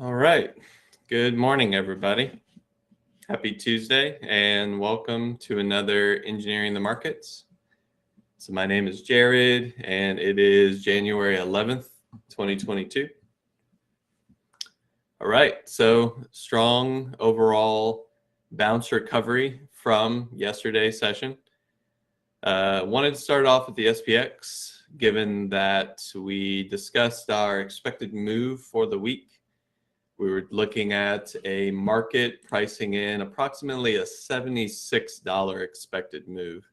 All right. Good morning, everybody. Happy Tuesday and welcome to another Engineering the Markets. So my name is Jared and it is January 11th, 2022. All right. So strong overall bounce recovery from yesterday's session. Wanted to start off with the SPX, given that we discussed our expected move for the week. We were looking at a market pricing in approximately a $76 expected move.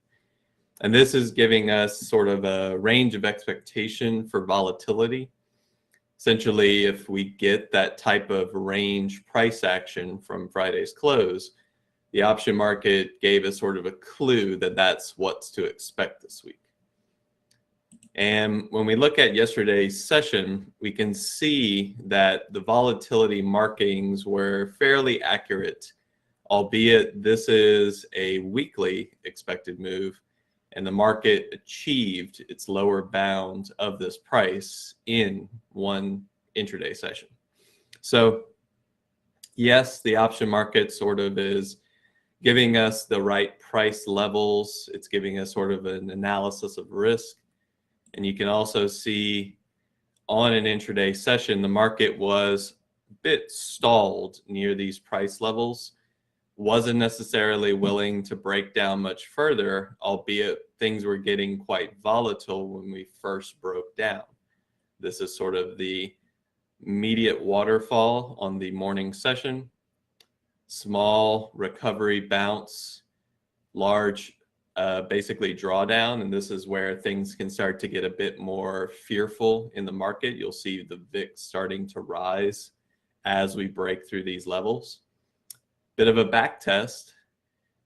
And this is giving us sort of a range of expectation for volatility. Essentially, if we get that type of range price action from Friday's close, the option market gave us sort of a clue that that's what's to expect this week. And when we look at yesterday's session, we can see that the volatility markings were fairly accurate, albeit this is a weekly expected move, and the market achieved its lower bound of this price in one intraday session. So yes, the option market sort of is giving us the right price levels. It's giving us sort of an analysis of risk. And you can also see on an intraday session, the market was a bit stalled near these price levels, wasn't necessarily willing to break down much further, albeit things were getting quite volatile when we first broke down. This is sort of the immediate waterfall on the morning session, small recovery bounce, large basically drawdown, and this is where things can start to get a bit more fearful in the market. You'll see the VIX starting to rise as we break through these levels. Bit of a back test,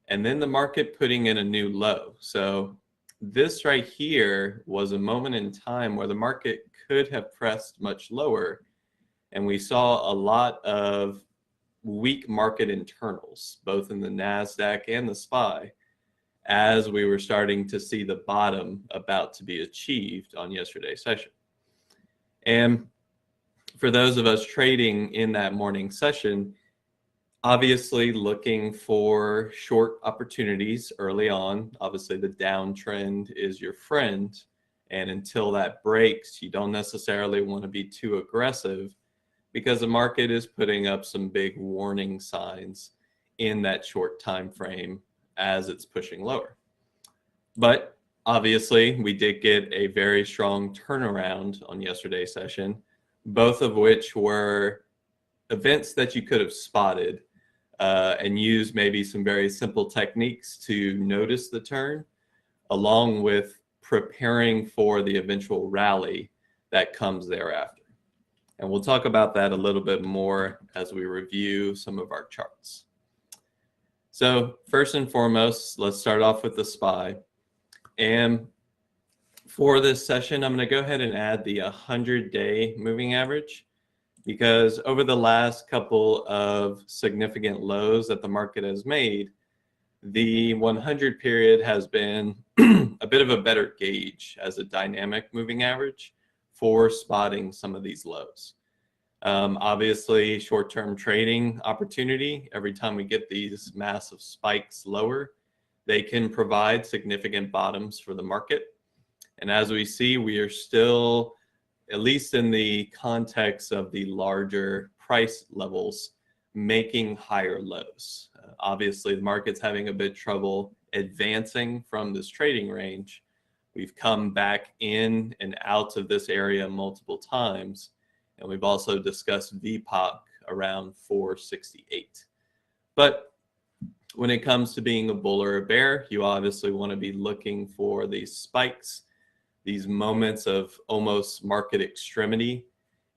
and then the market putting in a new low. So this right here was a moment in time where the market could have pressed much lower, and we saw a lot of weak market internals, both in the Nasdaq and the SPY, as we were starting to see the bottom about to be achieved on yesterday's session. And for those of us trading in that morning session, obviously looking for short opportunities early on. Obviously the downtrend is your friend, and until that breaks, you don't necessarily want to be too aggressive because the market is putting up some big warning signs in that short time frame as it's pushing lower. But obviously we did get a very strong turnaround on yesterday's session, both of which were events that you could have spotted and used maybe some very simple techniques to notice the turn, along with preparing for the eventual rally that comes thereafter. And we'll talk about that a little bit more as we review some of our charts. So first and foremost, let's start off with the SPY. And for this session, I'm going to go ahead and add the 100-day moving average, because over the last couple of significant lows that the market has made, the 100 period has been a bit of a better gauge as a dynamic moving average for spotting some of these lows. Obviously, short-term trading opportunity, every time we get these massive spikes lower, they can provide significant bottoms for the market. And as we see, we are still, at least in the context of the larger price levels, making higher lows. Obviously, the market's having a bit trouble advancing from this trading range. We've come back in and out of this area multiple times. And we've also discussed VPOC around 468. But when it comes to being a bull or a bear, you obviously want to be looking for these spikes, these moments of almost market extremity,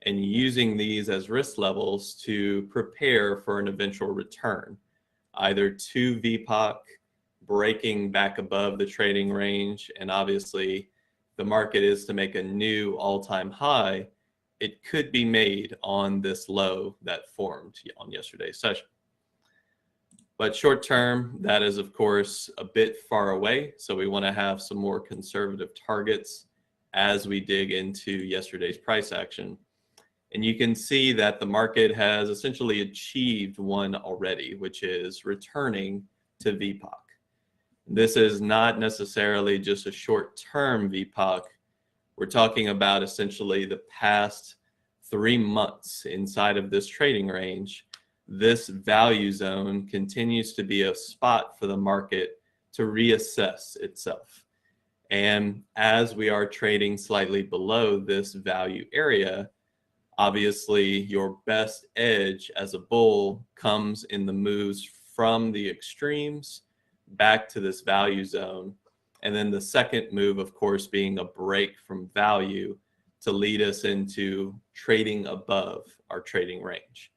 and using these as risk levels to prepare for an eventual return, either to VPOC, breaking back above the trading range, and obviously the market is to make a new all-time high, it could be made on this low that formed on yesterday's session. But short term, that is of course a bit far away, so we want to have some more conservative targets as we dig into yesterday's price action. And you can see that the market has essentially achieved one already, which is returning to VPOC. This is not necessarily just a short-term VPOC. We're talking about essentially the past 3 months inside of this trading range. This value zone continues to be a spot for the market to reassess itself. And as we are trading slightly below this value area, obviously your best edge as a bull comes in the moves from the extremes back to this value zone. And then the second move, of course, being a break from value to lead us into trading above our trading range.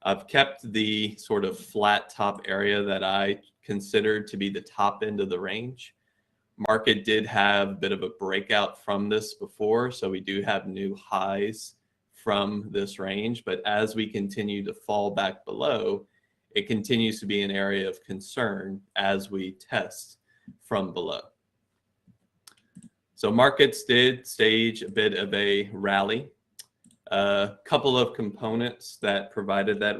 I've kept the sort of flat top area that I considered to be the top end of the range. Market did have a bit of a breakout from this before, so we do have new highs from this range. But as we continue to fall back below, it continues to be an area of concern as we test from below. So markets did stage a bit of a rally. A couple of components that provided that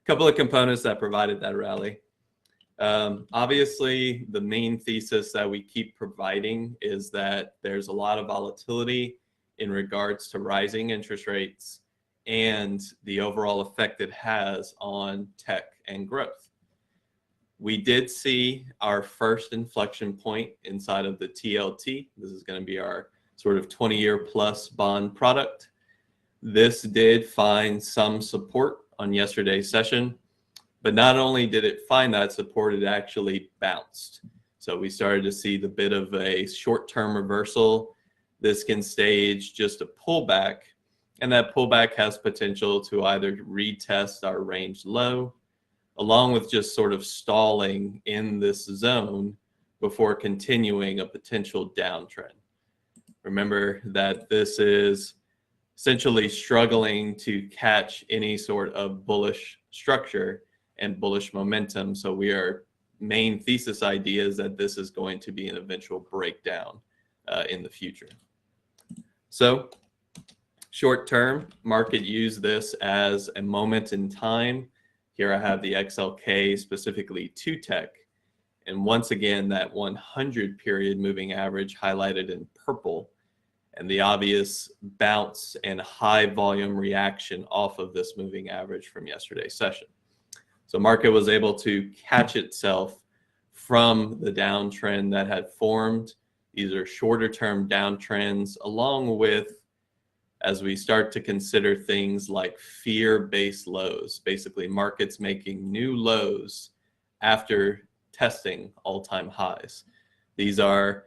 couple of components that provided that rally. Obviously, the main thesis that we keep providing is that there's a lot of volatility in regards to rising interest rates and the overall effect it has on tech and growth. We did see our first inflection point inside of the TLT. This is going to be our sort of 20-year plus bond product. This did find some support on yesterday's session, but not only did it find that support, it actually bounced. So we started to see the bit of a short-term reversal. This can stage just a pullback, and that pullback has potential to either retest our range low, along with just sort of stalling in this zone before continuing a potential downtrend. Remember that this is essentially struggling to catch any sort of bullish structure and bullish momentum. So main thesis idea is that this is going to be an eventual breakdown in the future. So short term, market used this as a moment in time. Here I have the XLK, specifically to tech. And once again, that 100 period moving average highlighted in purple, and the obvious bounce and high volume reaction off of this moving average from yesterday's session. So market was able to catch itself from the downtrend that had formed. These are shorter term downtrends, along with, as we start to consider things like fear-based lows, basically markets making new lows after testing all-time highs. These are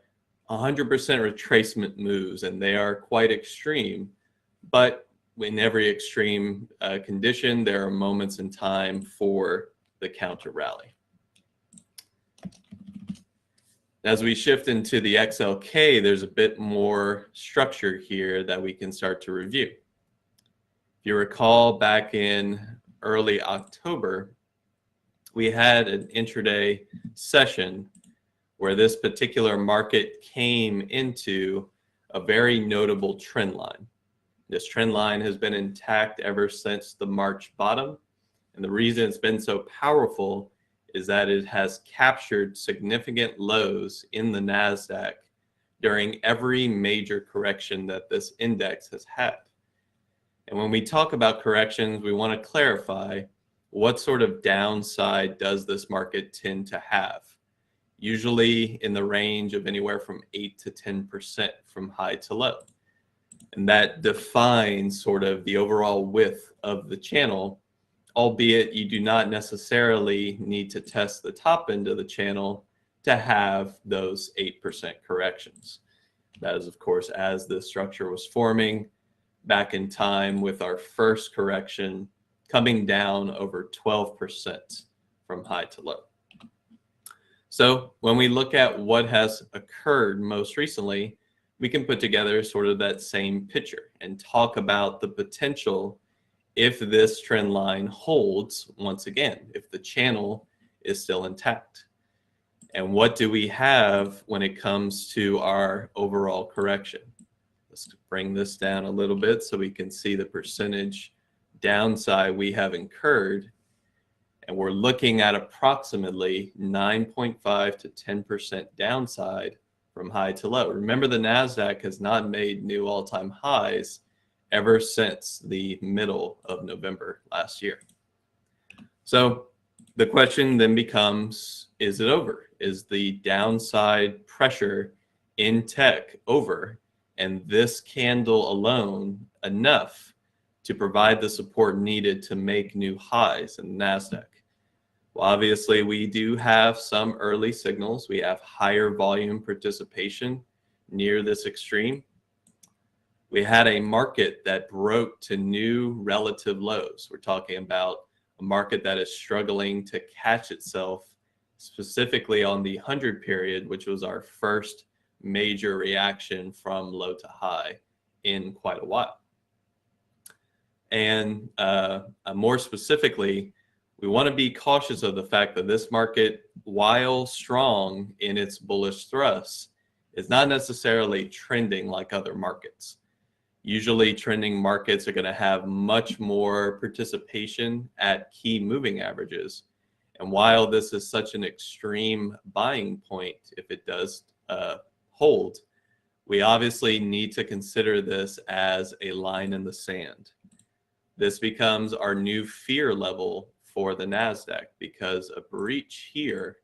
100% retracement moves, and they are quite extreme, but in every extreme condition, there are moments in time for the counter rally. As we shift into the XLK, there's a bit more structure here that we can start to review. If you recall, back in early October, we had an intraday session where this particular market came into a very notable trend line. This trend line has been intact ever since the March bottom. And the reason it's been so powerful is that it has captured significant lows in the Nasdaq during every major correction that this index has had. And when we talk about corrections, we want to clarify what sort of downside does this market tend to have? Usually in the range of anywhere from 8 to 10% from high to low. And that defines sort of the overall width of the channel, albeit you do not necessarily need to test the top end of the channel to have those 8% corrections. That is, of course, as the structure was forming back in time with our first correction coming down over 12% from high to low. So when we look at what has occurred most recently, we can put together sort of that same picture and talk about the potential if this trend line holds once again, if the channel is still intact. And what do we have when it comes to our overall correction? Let's bring this down a little bit so we can see the percentage downside we have incurred. And we're looking at approximately 9.5 to 10% downside from high to low. Remember, the Nasdaq has not made new all-time highs ever since the middle of November last year. So the question then becomes, is it over? Is the downside pressure in tech over? And this candle alone enough to provide the support needed to make new highs in the Nasdaq? Well, obviously, we do have some early signals. We have higher volume participation near this extreme. We had a market that broke to new relative lows. We're talking about a market that is struggling to catch itself, specifically on the 100 period, which was our first major reaction from low to high in quite a while. And more specifically, we want to be cautious of the fact that this market, while strong in its bullish thrust, is not necessarily trending like other markets. Usually trending markets are going to have much more participation at key moving averages. And while this is such an extreme buying point, if it does hold, we obviously need to consider this as a line in the sand. This becomes our new fear level for the Nasdaq, because a breach here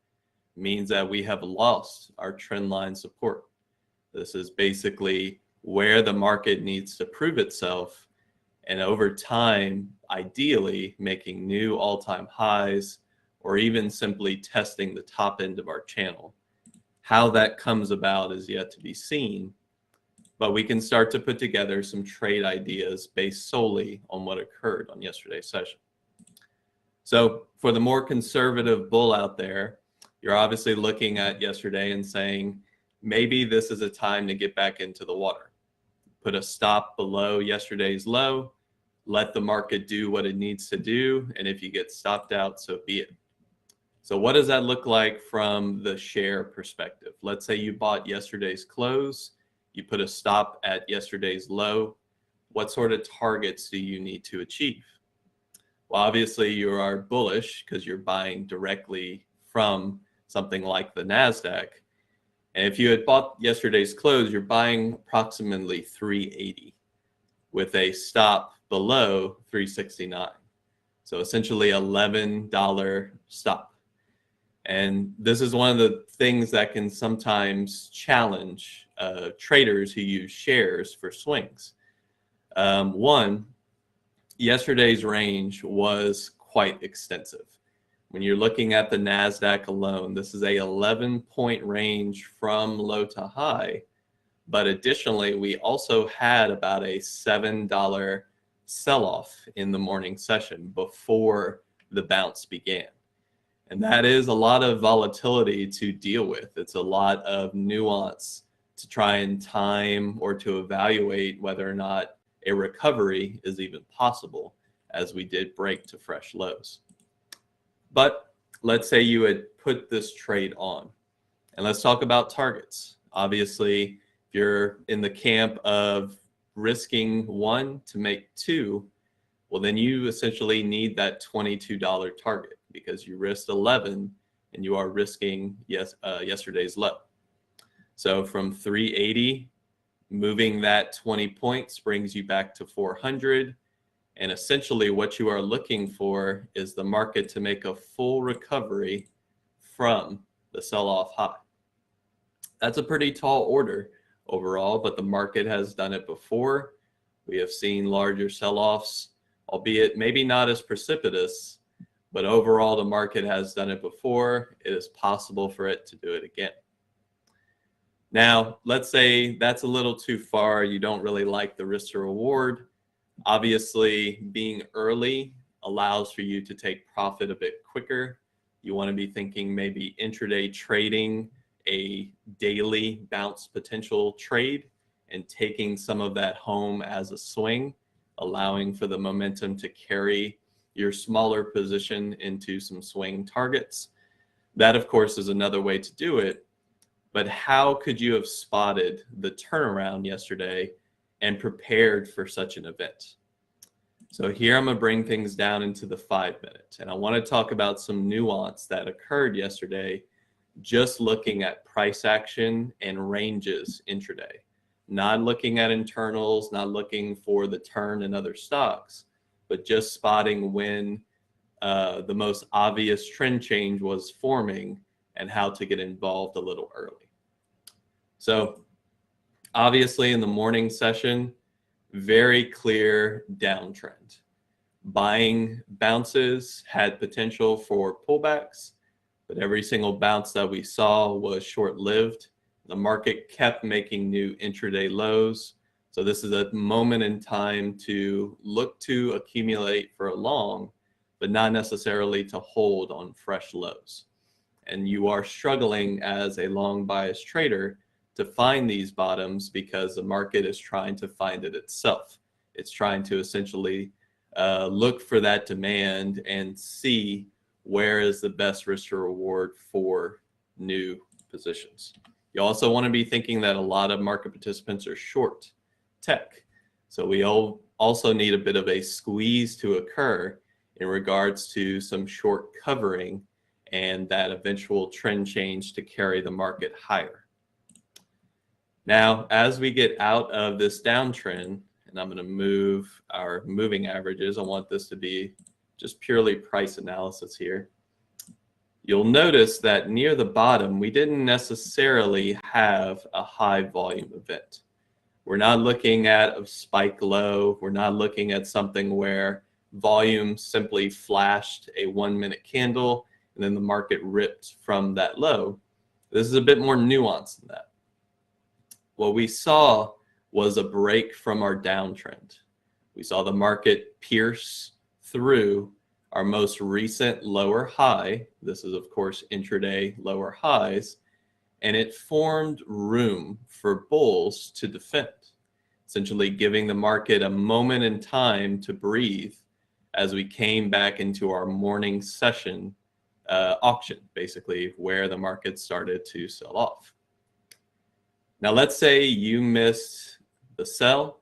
means that we have lost our trend line support. This is basically where the market needs to prove itself, and over time, ideally making new all-time highs, or even simply testing the top end of our channel. How that comes about is yet to be seen, but we can start to put together some trade ideas based solely on what occurred on yesterday's session. So for the more conservative bull out there, you're obviously looking at yesterday and saying, maybe this is a time to get back into the water. Put a stop below yesterday's low, let the market do what it needs to do, and if you get stopped out, so be it. So what does that look like from the share perspective? Let's say you bought yesterday's close, you put a stop at yesterday's low. What sort of targets do you need to achieve? Well, obviously you are bullish because you're buying directly from something like the Nasdaq. And if you had bought yesterday's close, you're buying approximately 380 with a stop below 369. So essentially $11 stop. And this is one of the things that can sometimes challenge traders who use shares for swings. One, yesterday's range was quite extensive. When you're looking at the Nasdaq alone, this is a 11-point range from low to high. But additionally, we also had about a $7 sell-off in the morning session before the bounce began. And that is a lot of volatility to deal with. It's a lot of nuance to try and time or to evaluate whether or not a recovery is even possible, as we did break to fresh lows. But let's say you had put this trade on, and let's talk about targets. Obviously, if you're in the camp of risking one to make two, well, then you essentially need that $22 target, because you risked 11 and you are risking yesterday's low. So from 380, moving that 20 points brings you back to 400. And essentially what you are looking for is the market to make a full recovery from the sell-off high. That's a pretty tall order overall, but the market has done it before. We have seen larger sell-offs, albeit maybe not as precipitous, but overall the market has done it before. It is possible for it to do it again. Now, let's say that's a little too far. You don't really like the risk to reward. Obviously, being early allows for you to take profit a bit quicker. You want to be thinking maybe intraday trading a daily bounce potential trade and taking some of that home as a swing, allowing for the momentum to carry your smaller position into some swing targets. That, of course, is another way to do it. But how could you have spotted the turnaround yesterday and prepared for such an event. So here I'm going to bring things down into the 5 minute, and I want to talk about some nuance that occurred yesterday, just looking at price action and ranges intraday, not looking at internals, not looking for the turn in other stocks, but just spotting when the most obvious trend change was forming and how to get involved a little early. So obviously in the morning session, very clear downtrend. Buying bounces had potential for pullbacks, but every single bounce that we saw was short-lived. The market kept making new intraday lows. So this is a moment in time to look to accumulate for a long, but not necessarily to hold on fresh lows. And you are struggling as a long bias trader to find these bottoms because the market is trying to find it itself. It's trying to essentially look for that demand and see where is the best risk to reward for new positions. You also want to be thinking that a lot of market participants are short tech. So we also need a bit of a squeeze to occur in regards to some short covering and that eventual trend change to carry the market higher. Now, as we get out of this downtrend, and I'm going to move our moving averages, I want this to be just purely price analysis here. You'll notice that near the bottom, we didn't necessarily have a high volume event. We're not looking at a spike low. We're not looking at something where volume simply flashed a 1 minute candle and then the market ripped from that low. This is a bit more nuanced than that. What we saw was a break from our downtrend. We saw the market pierce through our most recent lower high. This is, of course, intraday lower highs, and it formed room for bulls to defend, essentially giving the market a moment in time to breathe as we came back into our morning session auction, basically where the market started to sell off. Now, let's say you missed the sell.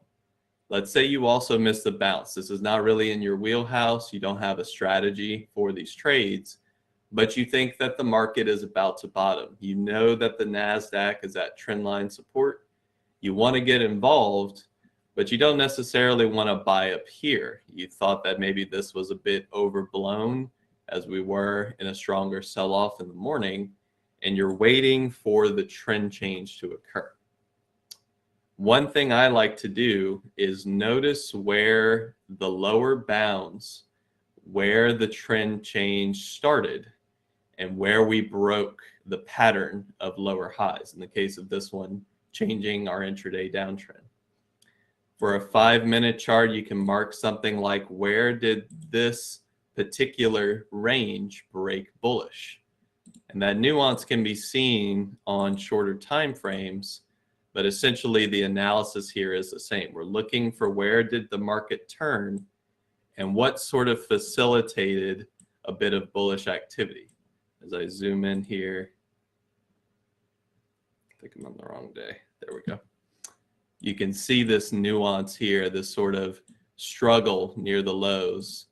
Let's say you also missed the bounce. This is not really in your wheelhouse. You don't have a strategy for these trades, but you think that the market is about to bottom. You know that the Nasdaq is at trendline support. You want to get involved, but you don't necessarily want to buy up here. You thought that maybe this was a bit overblown as we were in a stronger sell-off in the morning, and you're waiting for the trend change to occur. One thing I like to do is notice where the lower bounds, where the trend change started, and where we broke the pattern of lower highs. In the case of this one, changing our intraday downtrend. For a 5 minute chart, you can mark something like, where did this particular range break bullish? And that nuance can be seen on shorter time frames, but essentially the analysis here is the same. We're looking for where did the market turn and what sort of facilitated a bit of bullish activity. As I zoom in here, I think I'm on the wrong day. There we go. You can see this nuance here, this sort of struggle near the lows,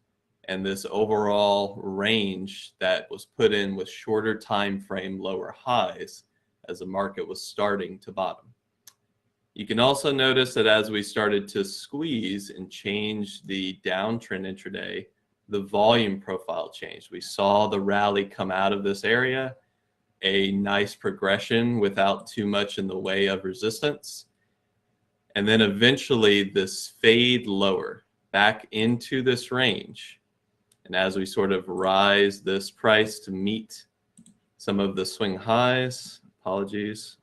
and this overall range that was put in with shorter time frame lower highs as the market was starting to bottom. You can also notice that as we started to squeeze and change the downtrend intraday, the volume profile changed. We saw the rally come out of this area, a nice progression without too much in the way of resistance. And then eventually this fade lower back into this range. And as we sort of rise this price to meet some of the swing highs, apologies,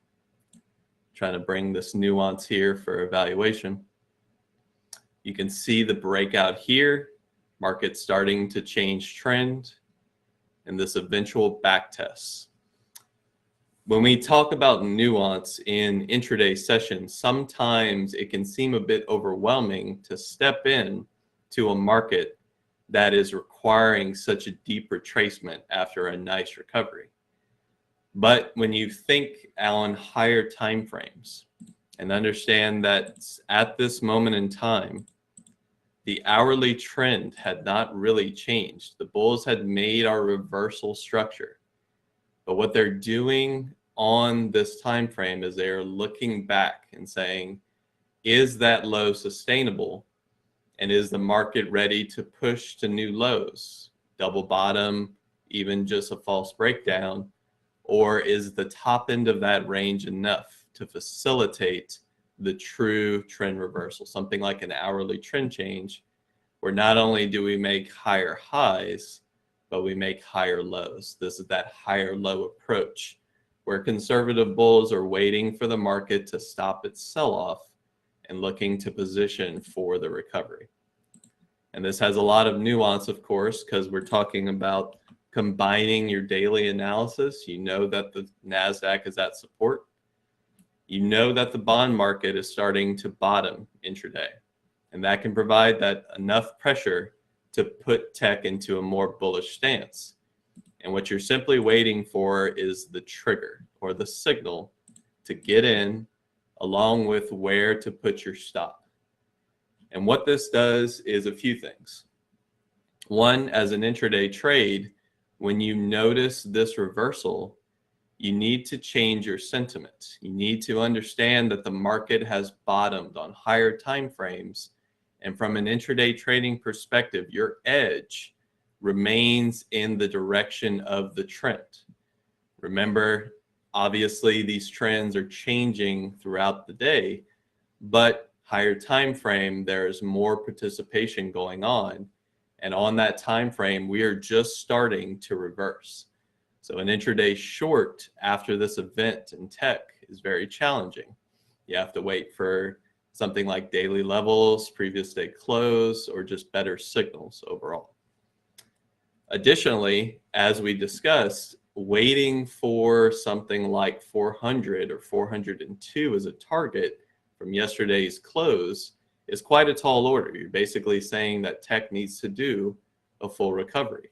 trying to bring this nuance here for evaluation. You can see the breakout here, market starting to change trend, and this eventual back test. When we talk about nuance in intraday sessions, sometimes it can seem a bit overwhelming to step in to a market that is requiring such a deep retracement after a nice recovery. But when you think on higher time frames, And understand that at this moment in time, the hourly trend had not really changed. The bulls had made our reversal structure. But what they're doing on this time frame is they're looking back and saying, is that low sustainable? And is the market ready to push to new lows, double bottom, even just a false breakdown? Or is the top end of that range enough to facilitate the true trend reversal, something like an hourly trend change, where not only do we make higher highs, but we make higher lows? This is that higher low approach, where conservative bulls are waiting for the market to stop its sell-off and looking to position for the recovery. And this has a lot of nuance, of course, because we're talking about combining your daily analysis. You know that the Nasdaq is at support. You know that the bond market is starting to bottom intraday. And that can provide that enough pressure to put tech into a more bullish stance. And what you're simply waiting for is the trigger or the signal to get in, along with where to put your stop. And what this does is a few things. One, as an intraday trade, when you notice this reversal, you need to change your sentiment. You need to understand that the market has bottomed on higher time frames. And from an intraday trading perspective, your edge remains in the direction of the trend. Remember, obviously these trends are changing throughout the day, but higher time frame, there's more participation going on. And on that time frame, we are just starting to reverse. So an intraday short after this event in tech is very challenging. You have to wait for something like daily levels, previous day close, or just better signals overall. Additionally, as we discussed, waiting for something like 400 or 402 as a target from yesterday's close is quite a tall order. You're basically saying that tech needs to do a full recovery.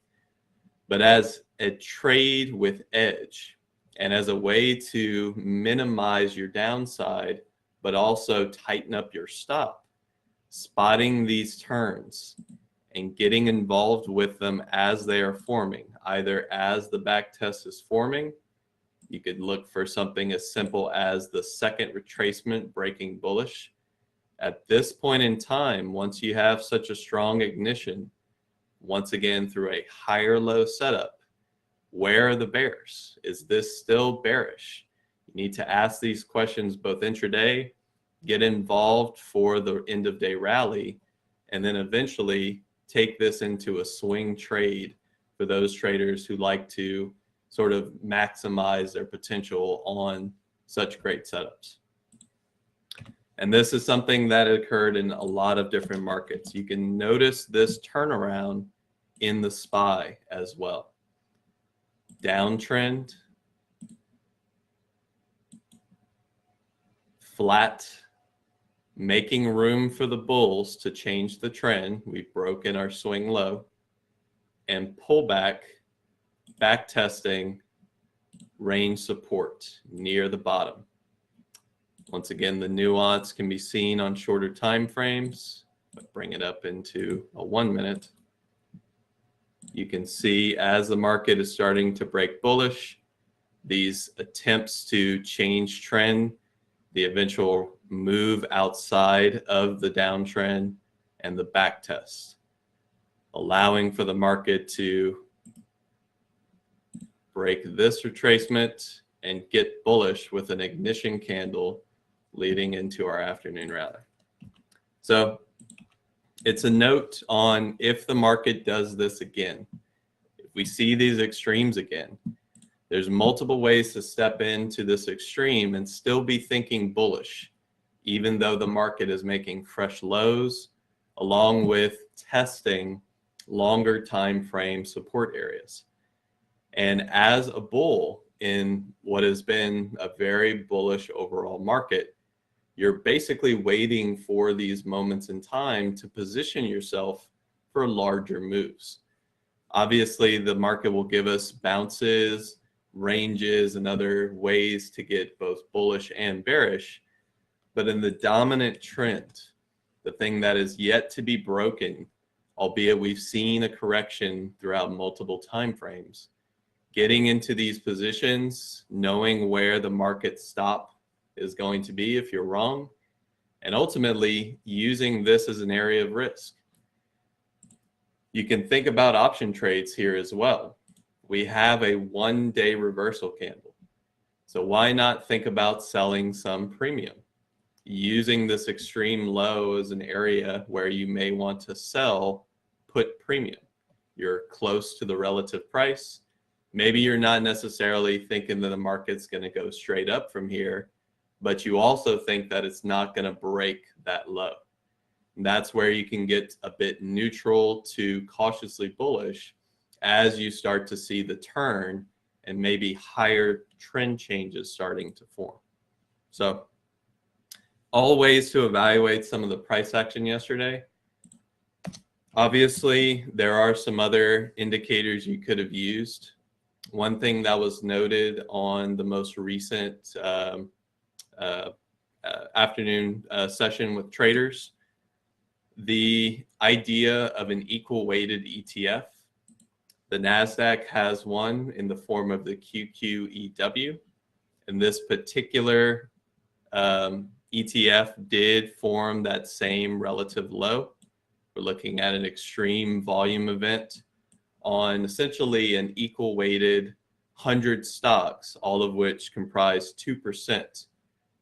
But as a trade with edge and as a way to minimize your downside, but also tighten up your stop, spotting these turns and getting involved with them as they are forming, either as the back test is forming. You could look for something as simple as the second retracement breaking bullish. At this point in time, once you have such a strong ignition, once again through a higher low setup, where are the bears? Is this still bearish? You need to ask these questions both intraday, get involved for the end of day rally, and then eventually take this into a swing trade for those traders who like to sort of maximize their potential on such great setups. And this is something that occurred in a lot of different markets. You can notice this turnaround in the SPY as well. Downtrend, flat, making room for the bulls to change the trend. We've broken our swing low, and pullback, back testing, range support near the bottom. Once again, the nuance can be seen on shorter time frames. Bring it up into a 1 minute. You can see as the market is starting to break bullish, these attempts to change trend, the eventual move outside of the downtrend, and the back test, allowing for the market to break this retracement and get bullish with an ignition candle leading into our afternoon rally. So it's a note on if the market does this again, if we see these extremes again, there's multiple ways to step into this extreme and still be thinking bullish, even though the market is making fresh lows, along with testing longer time frame support areas. And as a bull in what has been a very bullish overall market, you're basically waiting for these moments in time to position yourself for larger moves. Obviously, the market will give us bounces, ranges, and other ways to get both bullish and bearish. But in the dominant trend, the thing that is yet to be broken, albeit we've seen a correction throughout multiple time frames, getting into these positions, knowing where the market stop is going to be if you're wrong, and ultimately using this as an area of risk. You can think about option trades here as well. We have a one-day reversal candle. So why not think about selling some premium? Using this extreme low as an area where you may want to sell put premium. You're close to the relative price. Maybe you're not necessarily thinking that the market's going to go straight up from here, but you also think that it's not going to break that low. And that's where you can get a bit neutral to cautiously bullish as you start to see the turn and maybe higher trend changes starting to form. So all ways to evaluate some of the price action yesterday. Obviously, there are some other indicators you could have used. One thing that was noted on the most recent afternoon session with traders, the idea of an equal weighted ETF. The Nasdaq has one in the form of the QQEW, and this particular ETF did form that same relative low. We're looking at an extreme volume event on essentially an equal weighted 100 stocks, all of which comprise 2%,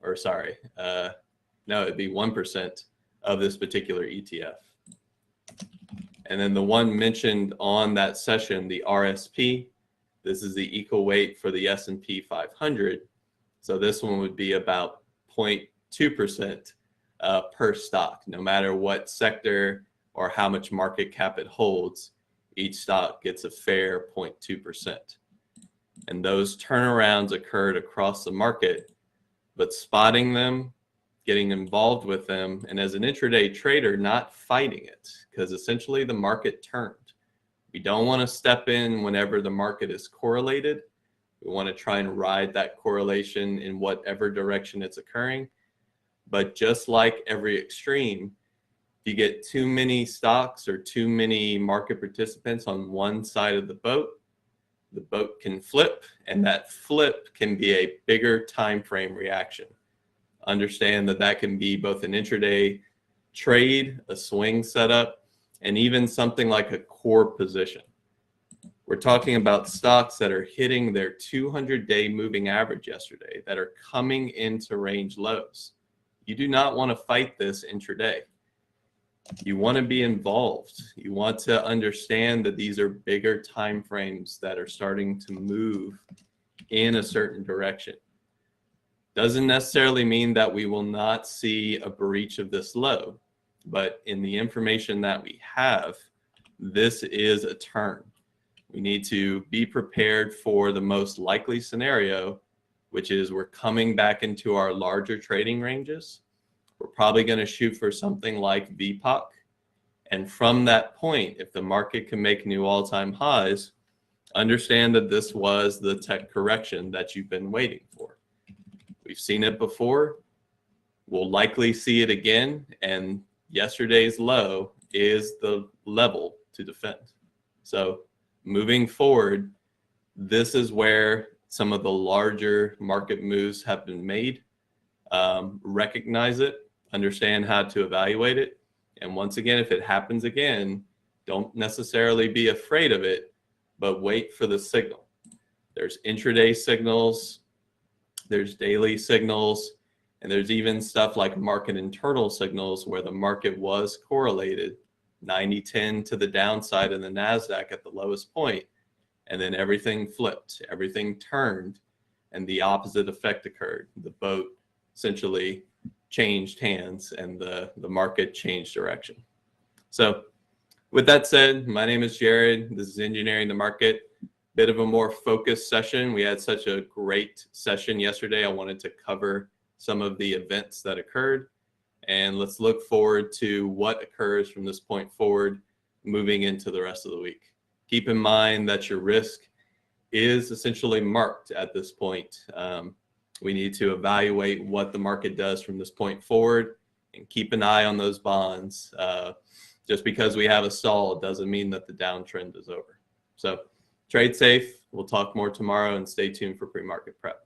or sorry, no, it'd be 1% of this particular ETF. And then the one mentioned on that session, the RSP, this is the equal weight for the S&P 500. So this one would be about 0.2% per stock, no matter what sector or how much market cap it holds. Each stock gets a fair 0.2%. And those turnarounds occurred across the market, but spotting them, getting involved with them, and as an intraday trader, not fighting it, because essentially the market turned. We don't want to step in whenever the market is correlated. We want to try and ride that correlation in whatever direction it's occurring. But just like every extreme, if you get too many stocks or too many market participants on one side of the boat can flip, and that flip can be a bigger time frame reaction. Understand that that can be both an intraday trade, a swing setup, and even something like a core position. We're talking about stocks that are hitting their 200-day moving average yesterday, that are coming into range lows. You do not want to fight this intraday. You want to be involved. You want to understand that these are bigger time frames that are starting to move in a certain direction. Doesn't necessarily mean that we will not see a breach of this low, but in the information that we have, this is a turn. We need to be prepared for the most likely scenario, which is we're coming back into our larger trading ranges. We're probably going to shoot for something like VPOC. And from that point, if the market can make new all-time highs, understand that this was the tech correction that you've been waiting for. We've seen it before. We'll likely see it again. And yesterday's low is the level to defend. So moving forward, this is where some of the larger market moves have been made. Recognize it, understand how to evaluate it. And once again, if it happens again, don't necessarily be afraid of it, but wait for the signal. There's intraday signals, there's daily signals, and there's even stuff like market internal signals where the market was correlated 90-10 to the downside in the Nasdaq at the lowest point, and then everything flipped, everything turned, and the opposite effect occurred. The boat essentially changed hands and the market changed direction. So with that said, my name is Jared. This is Engineering the Market. Bit of a more focused session. We had such a great session yesterday. I wanted to cover some of the events that occurred, and let's look forward to what occurs from this point forward moving into the rest of the week. Keep in mind that your risk is essentially marked at this point. We need to evaluate what the market does from this point forward and keep an eye on those bonds. Just because we have a stall doesn't mean that the downtrend is over. So trade safe. We'll talk more tomorrow, and stay tuned for pre-market prep.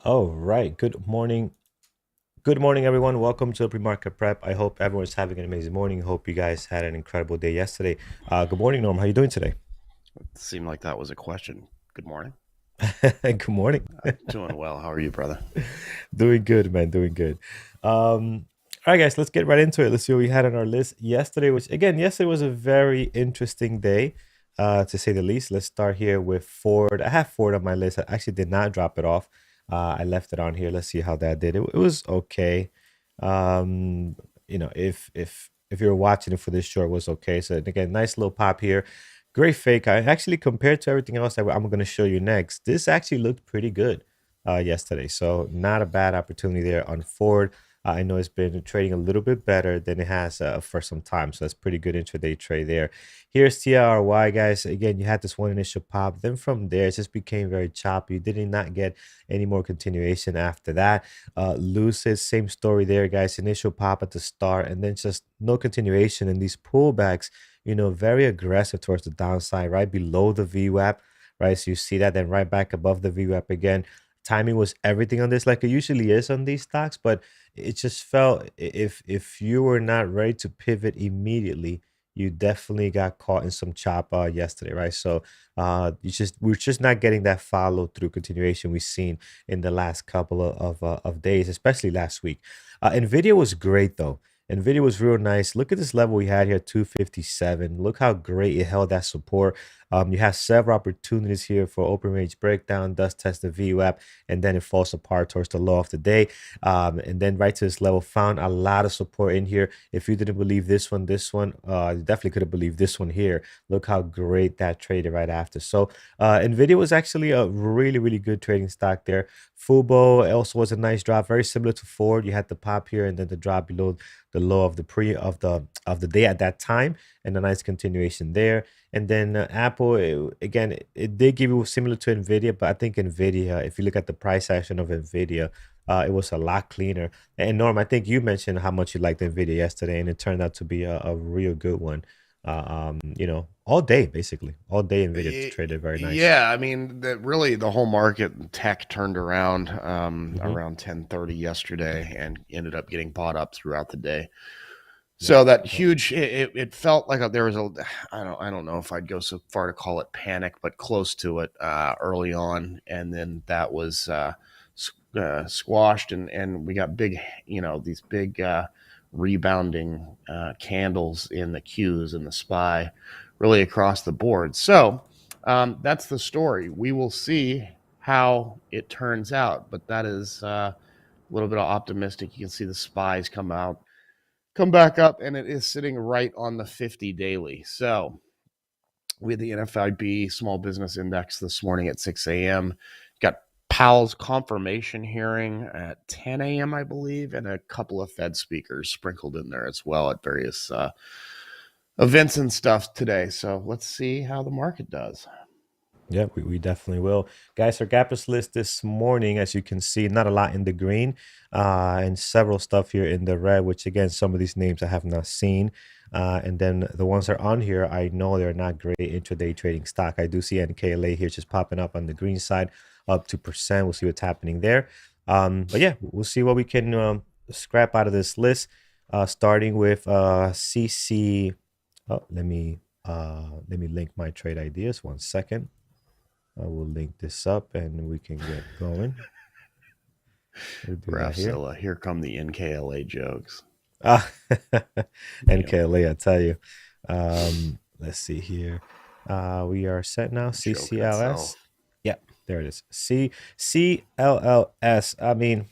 All right. Good morning. Good morning, everyone. Welcome to the pre-market prep. I hope everyone's having an amazing morning. Hope you guys had an incredible day yesterday. Good morning, Norm. How you doing today? It seemed like that was a question. Good morning. Good morning. Doing well. How are you, brother? Doing good, man. Doing good. All right, guys, let's get right into it. Let's see what we had on our list yesterday. Which again, yesterday was a very interesting day, to say the least. Let's start here with Ford. I have Ford on my list. I actually did not drop it off. I left it on here. Let's see how that did. It was okay. Um, if you're watching it for this short, it was okay. So again, nice little pop here. Great fake. I actually compared to everything else that I'm going to show you next. This actually looked pretty good yesterday. So not a bad opportunity there on Ford. I know it's been trading a little bit better than it has for some time. So that's pretty good intraday trade there. Here's TRY, guys. Again, you had this one initial pop. Then from there, it just became very choppy. You did not get any more continuation after that. Lucid, same story there, guys. Initial pop at the start and then just no continuation. And these pullbacks, very aggressive towards the downside, right below the VWAP, right? So you see that, then right back above the VWAP again. Timing was everything on this, like it usually is on these stocks, but it just felt if you were not ready to pivot immediately, you definitely got caught in some chop yesterday, right? So we're just not getting that follow through continuation we've seen in the last couple of days, especially last week. Nvidia was great though. NVIDIA was real nice. Look at this level we had here, 257. Look how great it held that support. You have several opportunities here for open range breakdown, does test the VWAP, and then it falls apart towards the low of the day. And then right to this level, found a lot of support in here. If you didn't believe this one, you definitely could have believed this one here. Look how great that traded right after. So NVIDIA was actually a really, really good trading stock there. Fubo also was a nice drop, very similar to Ford. You had the pop here and then the drop below the low of the day at that time, and a nice continuation there. And then Apple, it did give you similar to Nvidia, but I think Nvidia, if you look at the price action of Nvidia, it was a lot cleaner. And Norm, I think you mentioned how much you liked Nvidia yesterday, and it turned out to be a real good one. All day basically, all day Nvidia traded very nice. Yeah, I mean, really the whole market tech turned around Mhm. around 10:30 yesterday and ended up getting bought up throughout the day. Yeah, So that yeah. huge, it felt like there was I don't know if I'd go so far to call it panic, but close to it early on, and then that was squashed, and we got big, these big rebounding candles in the Qs and the SPY, really across the board. So that's the story. We will see how it turns out, but that is a little bit of optimistic. You can see the SPYs come back up, and it is sitting right on the 50 daily. So we had the NFIB Small Business Index this morning at 6 a.m. Got Powell's confirmation hearing at 10 a.m., I believe, and a couple of Fed speakers sprinkled in there as well at various events and stuff today. So let's see how the market does. Yeah, we definitely will. Guys, our gappers list this morning, as you can see, not a lot in the green, and several stuff here in the red, which again, some of these names I have not seen. And then the ones that are on here, I know they're not great intraday trading stock. I do see NKLA here just popping up on the green side, up 2%. We'll see what's happening there. But yeah, we'll see what we can scrap out of this list, starting with CC. Oh, let me link my trade ideas. 1 second. I will link this up and we can get going. We'll do that here. Rafzilla, here come the NKLA jokes. NKLA, I tell you. Let's see here. We are set now. CCLS. Yeah, there it is. CLLS. I mean,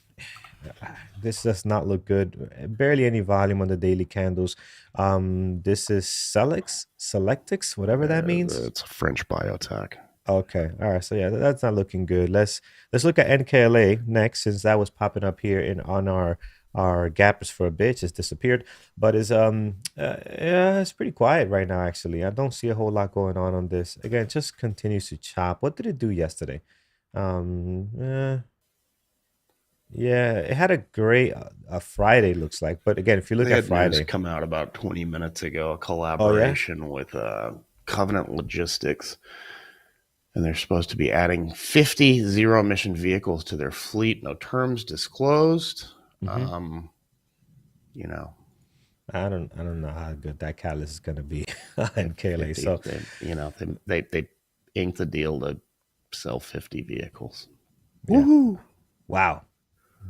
this does not look good. Barely any volume on the daily candles. This is Selectix, whatever that means. It's a French biotech. Okay, all right. So yeah, that's not looking good. Let's look at NKLA next, since that was popping up here on our gappers for a bit. Just disappeared, but yeah, it's pretty quiet right now. Actually, I don't see a whole lot going on this. Again, just continues to chop. What did it do yesterday? Yeah, it had a great Friday, looks like. But again, if you look at Friday, news come out about 20 minutes ago, a collaboration with Covenant Logistics. And they're supposed to be adding 50 zero-emission vehicles to their fleet. No terms disclosed. I don't know how good that catalyst is going to be in KLA. So they inked the deal to sell 50 vehicles. Yeah. Woohoo! Wow,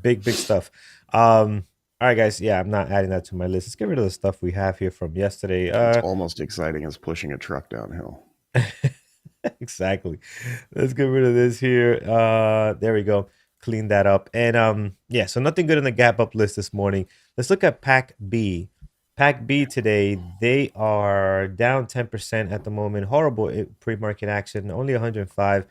big stuff. All right, guys. Yeah, I'm not adding that to my list. Let's get rid of the stuff we have here from yesterday. It's almost exciting as pushing a truck downhill. Exactly. Let's get rid of this here. There we go. Clean that up. And yeah, so nothing good in the gap up list this morning. Let's look at Pack B. Pack B today, they are down 10% at the moment. Horrible pre-market action, only 105.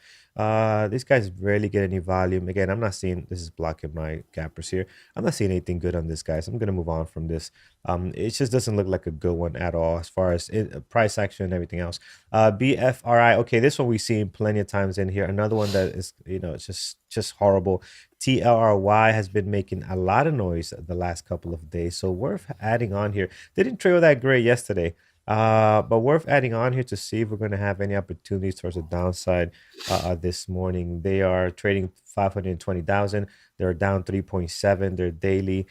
These guys rarely get any volume. Again, I'm not seeing, this is blocking my gappers here. I'm not seeing anything good on this, guys. I'm going to move on from this. It just doesn't look like a good one at all as far as price action and everything else. BFRI, okay, this one we've seen plenty of times in here. Another one that is, it's just horrible. TLRY has been making a lot of noise the last couple of days, so worth adding on here. Didn't trail that great yesterday, but worth adding on here to see if we're going to have any opportunities towards the downside this morning. They are trading 520,000. They're down 3.7. Their daily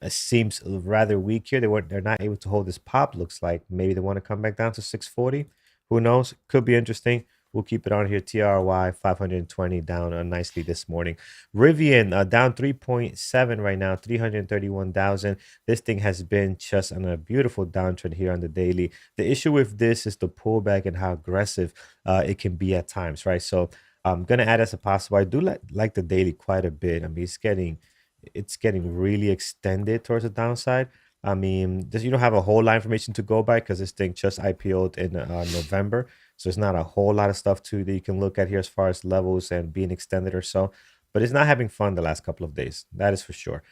seems rather weak here. They're not able to hold this pop. Looks like maybe they want to come back down to 640. Who knows? Could be interesting. We'll keep it on here. TRY 520 down nicely this morning. Rivian down 3.7 right now, 331,000. This thing has been just on a beautiful downtrend here on the daily. The issue with this is the pullback and how aggressive it can be at times, right? So I'm gonna add as a possible. I do like the daily quite a bit. I mean, it's getting really extended towards the downside. I mean, you don't have a whole lot of information to go by because this thing just IPO'd in November. So it's not a whole lot of stuff too that you can look at here as far as levels and being extended or so. But it's not having fun the last couple of days. That is for sure.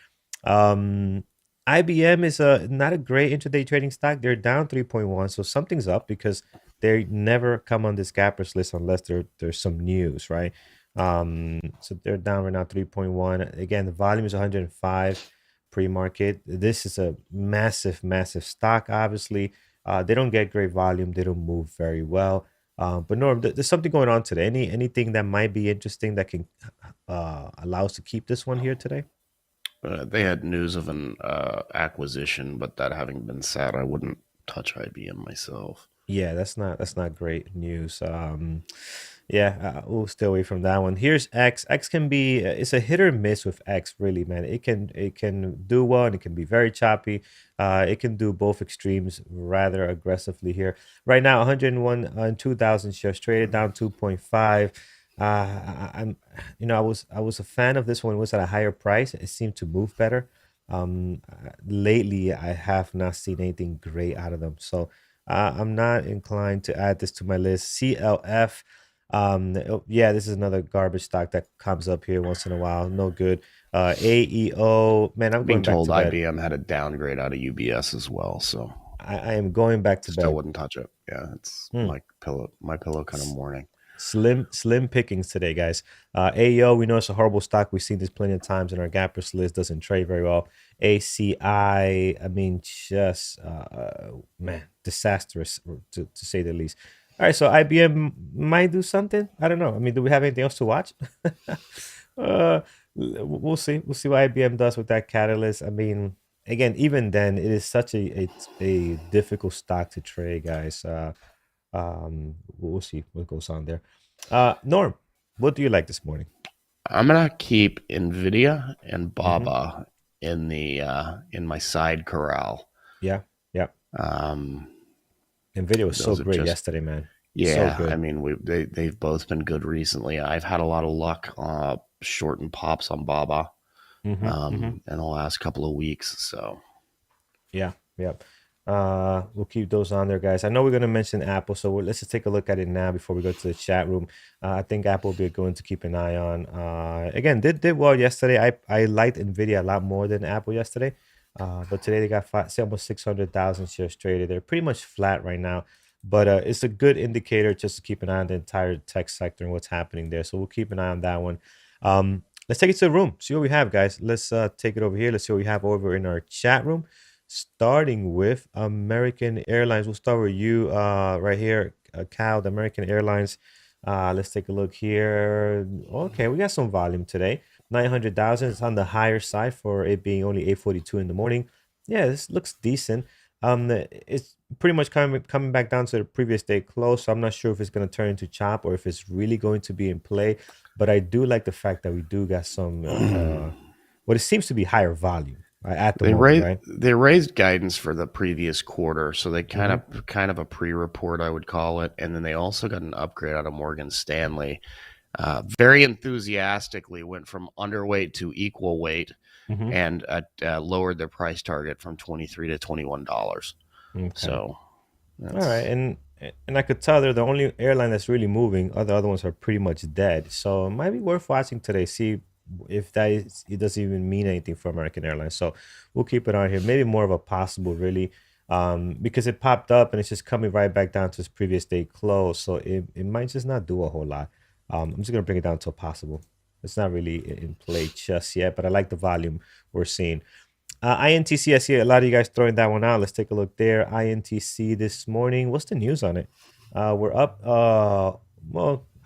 IBM is not a great intraday trading stock. They're down 3.1. So something's up because they never come on this gappers list unless there's some news, right? So they're down right now 3.1. Again, the volume is 105 pre-market. This is a massive, massive stock, obviously. They don't get great volume. They don't move very well. But Norm, there's something going on today. Anything that might be interesting that can allow us to keep this one here today? They had news of an acquisition, but that having been said, I wouldn't touch IBM myself. Yeah, that's not great news. Yeah, we'll stay away from that one. Here's X. X can be it's a hit or miss with X, really, man. It can do well and it can be very choppy. It can do both extremes rather aggressively here. Right now, 101 and 2,000 shares traded down 2.5. I'm I was a fan of this one. It was at a higher price. It seemed to move better. Lately I have not seen anything great out of them. So I'm not inclined to add this to my list. CLF. Yeah, this is another garbage stock that comes up here once in a while. No good. AEO, man, I'm Being going back told to bed. IBM had a downgrade out of UBS as well, so I am going back to still bed. wouldn't touch it. Yeah, it's Hmm. my pillow kind of morning. Slim pickings today, guys. AEO, we know it's a horrible stock. We've seen this plenty of times in our gappers list. Doesn't trade very well. ACI, I mean, just man, disastrous to say the least. All right, so IBM might do something. I don't know. I mean, do we have anything else to watch? We'll see. We'll see what IBM does with that catalyst. I mean, again, even then, it is such a difficult stock to trade, guys. We'll see what goes on there. Norm, what do you like this morning? I'm gonna keep Nvidia and Mm-hmm. Baba in the in my side corral. Yeah, yeah. Um, Nvidia was so those are great just yesterday, man. So yeah. I good. mean, they've both been good recently. I've had a lot of luck short and pops on Baba Mm-hmm, mm-hmm. in the last couple of weeks. So Yeah, yeah. We'll keep those on there, guys. I know we're gonna mention Apple, so let's just take a look at it now before we go to the chat room. I think Apple will be going to keep an eye on. Again, did well yesterday. I liked Nvidia a lot more than Apple yesterday. But today they got say almost 600,000 shares traded. They're pretty much flat right now, but it's a good indicator just to keep an eye on the entire tech sector and what's happening there. So we'll keep an eye on that one. Let's take it to the room. See what we have, guys. Let's take it over here. Let's see what we have over in our chat room. Starting with American Airlines. We'll start with you right here, Cal, the American Airlines. Let's take a look here. Okay, we got some volume today. 900,000 is on the higher side for it being only 8:42 in the morning. Yeah, this looks decent. It's pretty much coming back down to the previous day close. So I'm not sure if it's going to turn into chop or if it's really going to be in play. But I do like the fact that we do got some what it seems to be higher volume at the moment, right? they raised guidance for the previous quarter, so they Mm-hmm. kind of a pre-report, I would call it, and then they also got an upgrade out of Morgan Stanley. Very enthusiastically went from underweight to equal weight, Mm-hmm. and lowered their price target from $23 to $21. Okay. So All right, and I could tell they're the only airline that's really moving. Other ones are pretty much dead. So it might be worth watching today. See if it doesn't even mean anything for American Airlines. So we'll keep it on here. Maybe more of a possible, really, because it popped up and it's just coming right back down to its previous day close. So it might just not do a whole lot. I'm just gonna bring it down to a possible. It's not really in play just yet, but I like the volume we're seeing. INTC, I see a lot of you guys throwing that one out. Let's take a look there. INTC this morning. What's the news on it? We're up, well,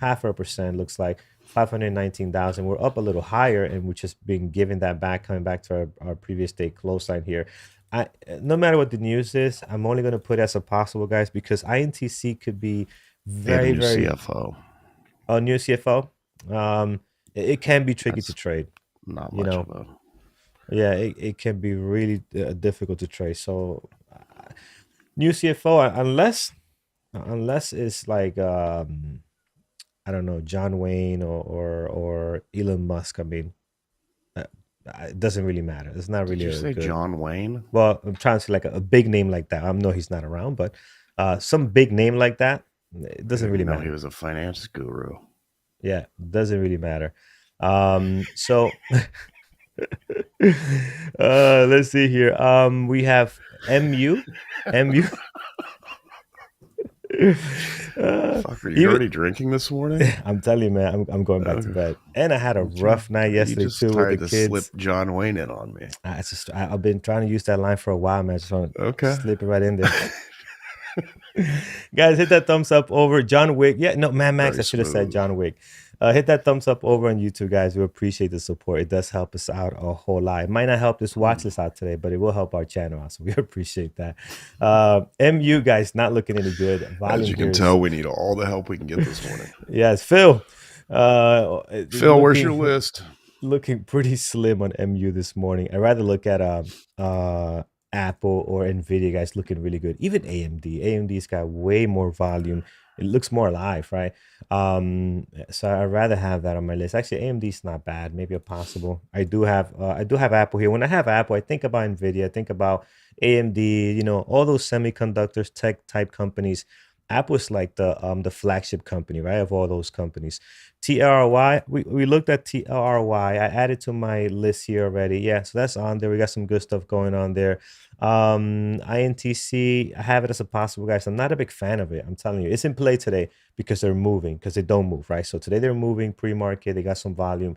0.5% looks like 519,000. We're up a little higher, and we've just been giving that back, coming back to our previous day close line here. No matter what the news is, I'm only going to put it as a possible, guys, because INTC could be they have a very, new very CFO. new CFO. It can be tricky to trade. Not You much know, of a. yeah, it can be really difficult to trade. So new CFO, unless it's like I don't know, John Wayne or Elon Musk. I mean, uh, it doesn't really matter. It's not Did really you a say good. John Wayne? Well, I'm trying to say like a big name like that. I know he's not around, but some big name like that, it I doesn't didn't really even know he matter. was a finance guru. Yeah, doesn't really matter. So let's see here. We have MU, MU. Fuck, are you Even already drinking this morning? I'm telling you, man, I'm going back to bed. And I had a rough night You yesterday just too with the tried to slip kids. John Wayne in on me. I've been trying to use that line for a while, man. I just want to Okay. slip it right in there. Guys, hit that thumbs up over John Wick. Yeah, no, man, Max, Very I should have said smooth. John Wick. Hit that thumbs up over on YouTube, guys. We appreciate the support. It does help us out a whole lot. It might not help this watch list out today, but it will help our channel out. So we appreciate that. MU, guys, not looking any good. As Volume you here can is, tell, we need all the help we can get this morning. yes, Phil. Phil, where's your list? Looking pretty slim on MU this morning. I'd rather look at Apple or Nvidia, guys, looking really good. Even AMD. AMD's got way more volume. It looks more alive, right? So I'd rather have that on my list. Actually, AMD's not bad. Maybe a possible. I do have Apple here. When I have Apple, I think about Nvidia. I think about AMD. You know, all those semiconductors, tech type companies. Apple is like the flagship company, right? Of all those companies. TLRY, we looked at TLRY. I added to my list here already. Yeah, so that's on there. We got some good stuff going on there. INTC, I have it as a possible, guys. I'm not a big fan of it. I'm telling you, it's in play today because they're moving, because they don't move, right? So today they're moving pre-market. They got some volume,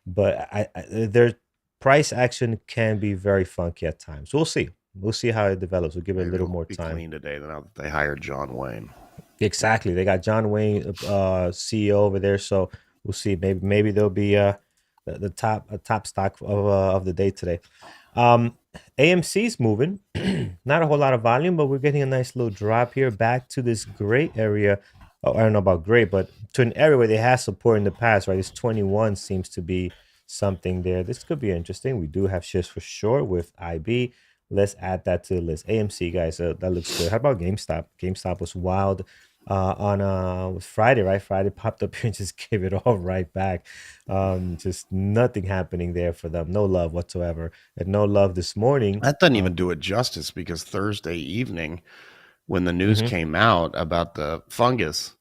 but their price action can be very funky at times. We'll see. We'll see how it develops. We'll give it a Maybe little it'll more be time. clean today now that they hired John Wayne. Exactly. They got John Wayne, CEO over there. So we'll see. Maybe they'll be the top stock of the day today. AMC's moving. Not a whole lot of volume, but we're getting a nice little drop here back to this great area. Oh, I don't know about great, but to an area where they had support in the past, right? This 21 seems to be something there. This could be interesting. We do have shares for sure with IB. Let's add that to the list. AMC, guys, that looks good. How about GameStop? GameStop was wild on was Friday, right? Friday popped up here and just gave it all right back. Just nothing happening there for them. No love whatsoever. And no love this morning. That doesn't even do it justice, because Thursday evening, when the news came out about the fungus,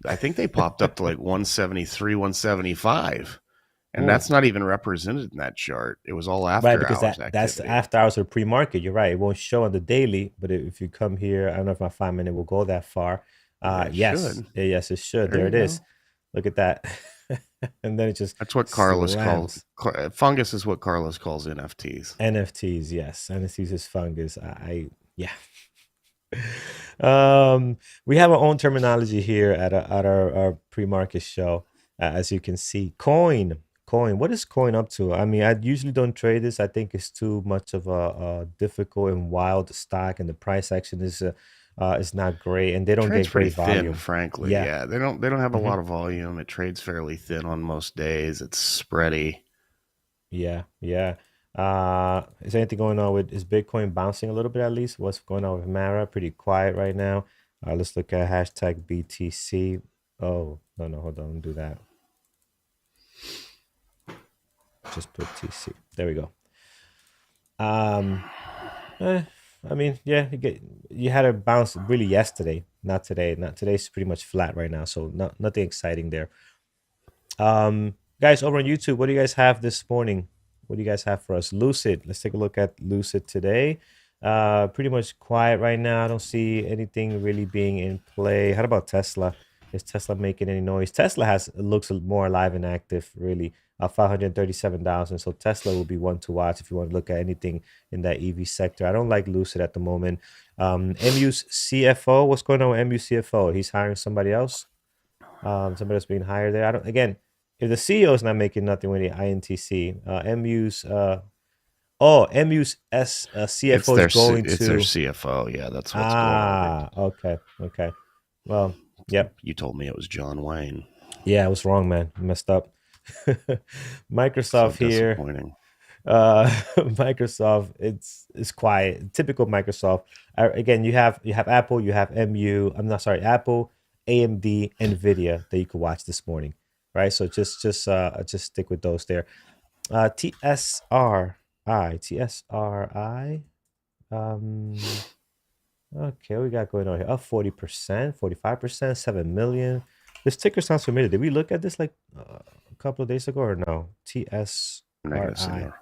I think they popped up to like 173, 175. And that's not even represented in that chart. It was all Right, after because hours that's activity. after hours of pre-market. You're right. It won't show on the daily, but if you come here, I don't know if my 5 minute will go that far. It Yes, should. yes, it should. There There you it is. go. Look at that. And then it just That's what Carlos calls slams. fungus, is what Carlos calls NFTs. NFTs, yes. NFTs is fungus. Yeah. We have our own terminology here at our pre-market show. As you can see, coin. What is coin up to? I mean, I usually don't trade this. I think it's too much of a difficult and wild stock, and the price action is not great, and they don't Trades get pretty great thin, volume. frankly. Yeah. Yeah, they don't have a hmm lot of volume. It trades fairly thin on most days. It's spready. Yeah. Yeah. Is there anything going on with is Bitcoin bouncing a little bit at least? What's going on with Mara? Pretty quiet right now. Let's look at hashtag BTC. Oh, no, hold on, do that. Just put TC. There we go. I mean, yeah, you had a bounce really yesterday, not today. Not today's pretty much flat right now, so nothing exciting there. Guys over on YouTube, what do you guys have this morning? What do you guys have for us? Lucid. Let's take a look at Lucid today. Pretty much quiet right now. I don't see anything really being in play. How about Tesla? Is Tesla making any noise? Tesla looks more alive and active, really. 537,000. So Tesla will be one to watch if you want to look at anything in that EV sector. I don't like Lucid at the moment. MU's CFO. What's going on with MU CFO? He's hiring somebody else. Somebody else being hired there. I don't. Again, if the CEO is not making nothing with the INTC, MU's MU's CFO is going It's their to. CFO. Yeah, that's what's going on. Okay. Well, yep. You told me it was John Wayne. Yeah, I was wrong, man. I messed up. So Microsoft here. disappointing. Microsoft, it's quiet. Typical Microsoft. Again, you have Apple, you have I'm not sorry, Apple, AMD, Nvidia that you could watch this morning, right? So just stick with those there. TSRI. Okay, we got going on here? Up 40%, 45%, 7 million. This ticker sounds familiar. Did we look at this like a couple of days ago or no? Negative TSRI. signal.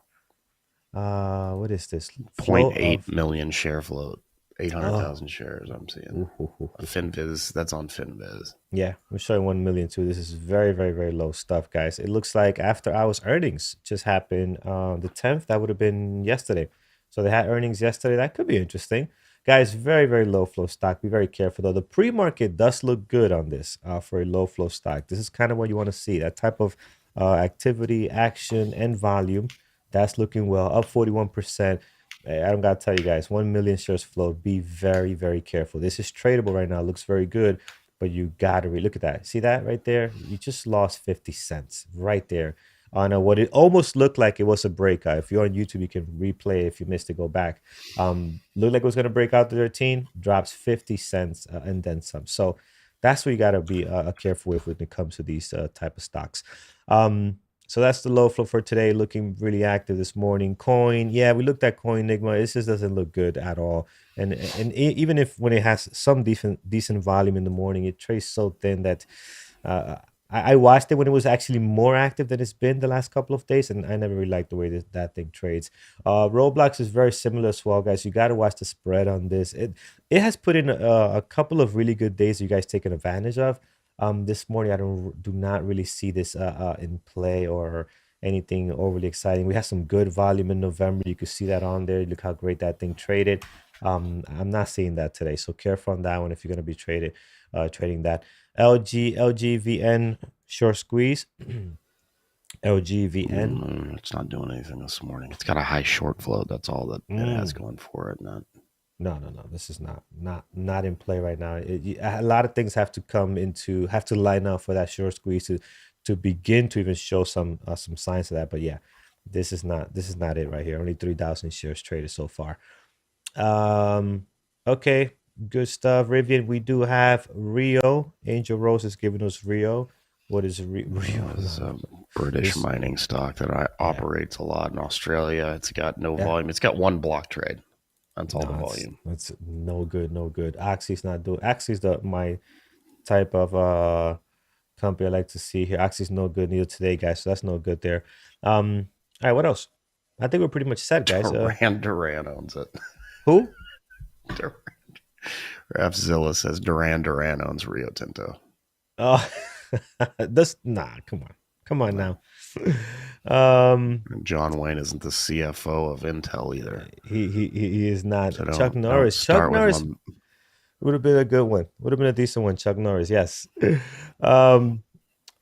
What is this? Flow 0.8 of million share float. oh 800,000 shares I'm seeing. ooh, ooh, ooh, ooh. FinViz, that's on FinViz. Yeah, we're showing 1 million too. This is very, very, very low stuff, guys. It looks like after hours earnings just happened the 10th. That would have been yesterday. So they had earnings yesterday. That could be interesting. Guys, very, very low flow stock. Be very careful though. The pre-market does look good on this for a low flow stock. This is kind of what you want to see. That type of activity, action, and volume. That's looking well. Up 41%. I don't gotta tell you guys, 1 million shares float. Be very, very careful. This is tradable right now. Looks very good, but you gotta look at that. See that right there? You just lost 50 cents right there on what it almost looked like it was a breakout. If you're on YouTube, you can replay if you missed it, go back. Looked like it was gonna break out to 13, drops 50 cents and then some. So that's what you gotta be careful with when it comes to these type of stocks. So that's the low flow for today. Looking really active this morning. Coin, yeah, we looked at Coin Enigma. This just doesn't look good at all. And even if when it has some decent volume in the morning, it trades so thin that I watched it when it was actually more active than it's been the last couple of days, and I never really liked the way that thing trades. Roblox is very similar as well, guys. You got to watch the spread on this. It has put in a couple of really good days you guys taken advantage of. This morning I do not really see this in play or anything overly exciting. We have some good volume in November. You could see that on there. Look how great that thing traded. I'm not seeing that today, so careful on that one if you're going to be trading that. LGVN short squeeze. LGVN. It's not doing anything this morning. It's got a high short float. That's all that it has going for it. No. This is not in play right now. A lot of things have to line up for that short squeeze to begin to even show some signs of that. But yeah, this is not it right here. Only 3,000 shares traded so far. Okay, good stuff. Rivian, we do have Rio. Angel Rose is giving us Rio. What is Rio? This is a British mining stock that operates a lot in Australia. It's got no volume. It's got one block trade. That's all the volume. That's no good. Oxy's not doing. Oxy's my type of company I like to see here. Oxy's no good neither today, guys. So that's no good there. All right, what else? I think we're pretty much set, guys. Duran owns it. Who? Zilla says Duran owns Rio Tinto. Oh, come on now. John Wayne isn't the CFO of Intel either. He is not. So Chuck Norris. Chuck Norris would have been a good one. Would have been a decent one. Chuck Norris, yes.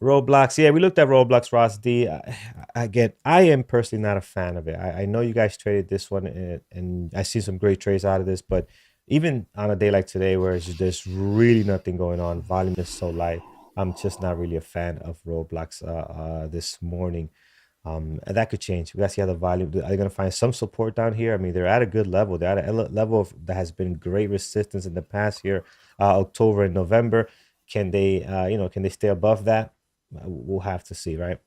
Roblox. Yeah, we looked at Roblox, Ross D. Again, I am personally not a fan of it. I know you guys traded this one, and I see some great trades out of this, but even on a day like today where there's really nothing going on, volume is so light, I'm just not really a fan of Roblox this morning. That could change. We got to see how the volume. Are they going to find some support down here? I mean, they're at a good level. They're at a level that has been great resistance in the past here, October and November. Can they, can they stay above that? We'll have to see, right?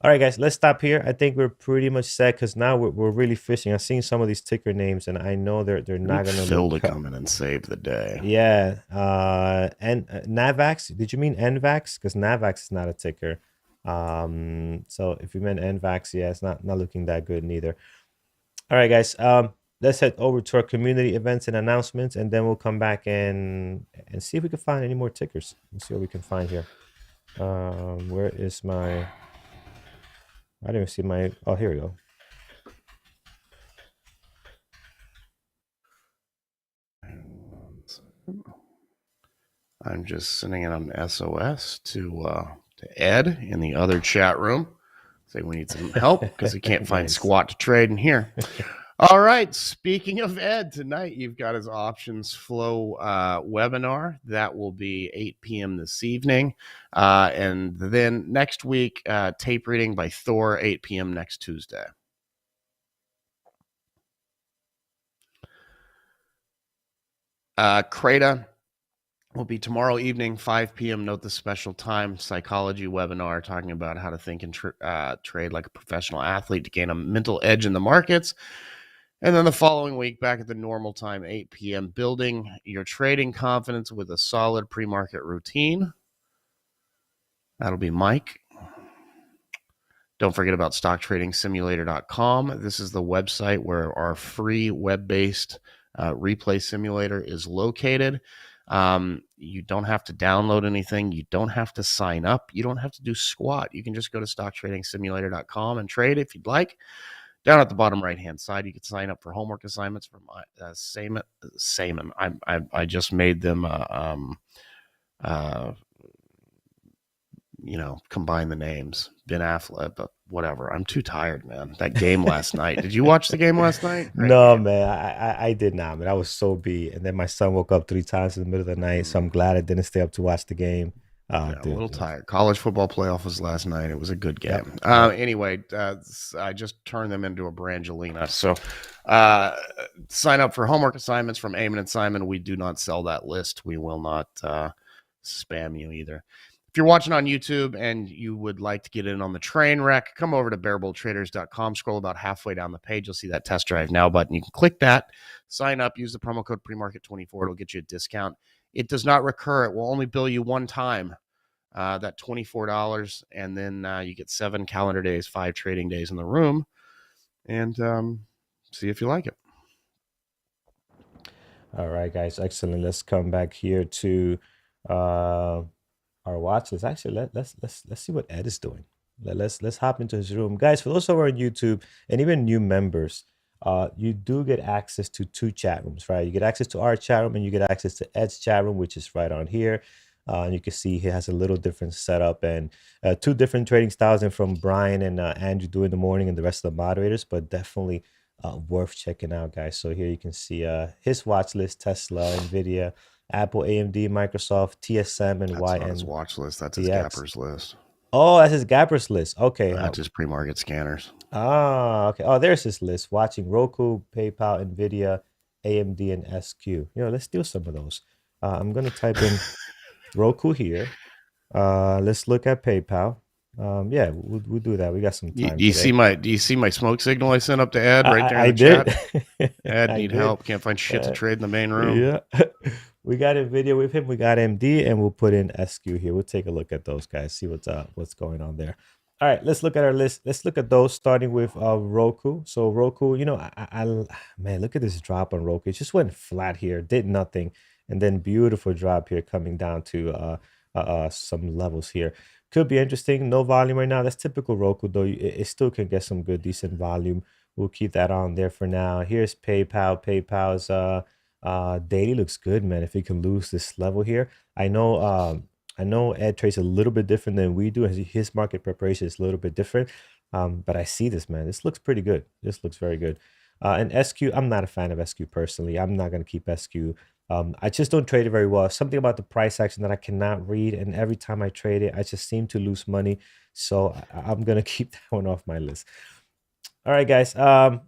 All right, guys, let's stop here. I think we're pretty much set because now we're really fishing. I've seen some of these ticker names, and I know they're not going to. Phil to come in and save the day. Yeah, and Navax. Did you mean NVAX? Because Navax is not a ticker. So if you meant NVAX, yeah, it's not looking that good neither. All right, guys. Let's head over to our community events and announcements, and then we'll come back and see if we can find any more tickers. Let's see what we can find here. Where is my? I didn't even see my. Oh, here we go. I'm just sending it on SOS to Ed in the other chat room. Say we need some help because he can't find Nice. squat to trade in here. All right. Speaking of Ed, tonight you've got his options flow webinar. That will be 8 p.m. this evening. And then next week, tape reading by Thor, 8 p.m. next Tuesday. Creta will be tomorrow evening, 5 p.m. Note the special time psychology webinar talking about how to think and trade like a professional athlete to gain a mental edge in the markets. And then the following week, back at the normal time, 8 p.m., building your trading confidence with a solid pre-market routine. That'll be Mike. Don't forget about stocktradingsimulator.com. This is the website where our free web-based replay simulator is located. You don't have to download anything. You don't have to sign up. You don't have to do squat. You can just go to stocktradingsimulator.com and trade if you'd like. Down at the bottom right-hand side, you can sign up for homework assignments from Saman. I just made them, combine the names. Ben Affleck, but whatever. I'm too tired, man. That game last night. Did you watch the game last night? Great no, game. Man. I did not, man. I was so beat. And then my son woke up 3 times in the middle of the night, so I'm glad I didn't stay up to watch the game. A little tired. College football playoff was last night. It was a good game. Yep. Anyway, I just turned them into a Brangelina. So sign up for homework assignments from Eamon and Simon. We do not sell that list. We will not spam you either. If you're watching on YouTube and you would like to get in on the train wreck, come over to bearbulltraders.com. Scroll about halfway down the page. You'll see that test drive now button. You can click that, sign up, use the promo code Premarket24. It'll get you a discount. It does not recur. It will only bill you one time, that $24, and then you get 7 calendar days, 5 trading days in the room, and see if you like it. All right, guys, excellent. Let's come back here to our watch list. Actually, let's see what Ed is doing. Let's hop into his room, guys. For those who are on YouTube and even new members, you do get access to 2 chat rooms, right? You get access to our chat room and you get access to Ed's chat room, which is right on here. And you can see he has a little different setup and 2 different trading styles, and from Brian and Andrew do in the morning and the rest of the moderators, but definitely worth checking out, guys. So here you can see his watch list: Tesla, Nvidia, Apple, AMD, Microsoft, TSM, and That's YN. not his watch list. That's his gappers list. Oh, that's his gappers list. Okay. That's his pre-market scanners. Ah, okay. Oh, there's his list. Watching Roku, PayPal, Nvidia, AMD, and SQ. Let's do some of those. I'm going to type in Roku here. Let's look at PayPal. Yeah, we'll do that. We got some time. Do you see my smoke signal I sent up to Ed right there in the chat? Ed need help. Can't find shit to trade in the main room. Yeah. We got Nvidia with him. We got MD, and we'll put in SQ here. We'll take a look at those guys, see what's going on there. All right, let's look at our list. Let's look at those, starting with Roku. So Roku, man, look at this drop on Roku. It just went flat here, did nothing, and then beautiful drop here coming down to some levels here. Could be interesting. No volume right now. That's typical Roku, though. It still can get some good, decent volume. We'll keep that on there for now. Here's PayPal. PayPal's daily looks good, man. If we can lose this level here, I know Ed trades a little bit different than we do. His market preparation is a little bit different, but I see this, man. This looks pretty good. This looks very good. And SQ, I'm not a fan of SQ personally. I'm not going to keep SQ. I just don't trade it very well. Something about the price action that I cannot read, and every time I trade it, I just seem to lose money. So I'm going to keep that one off my list. All right, guys,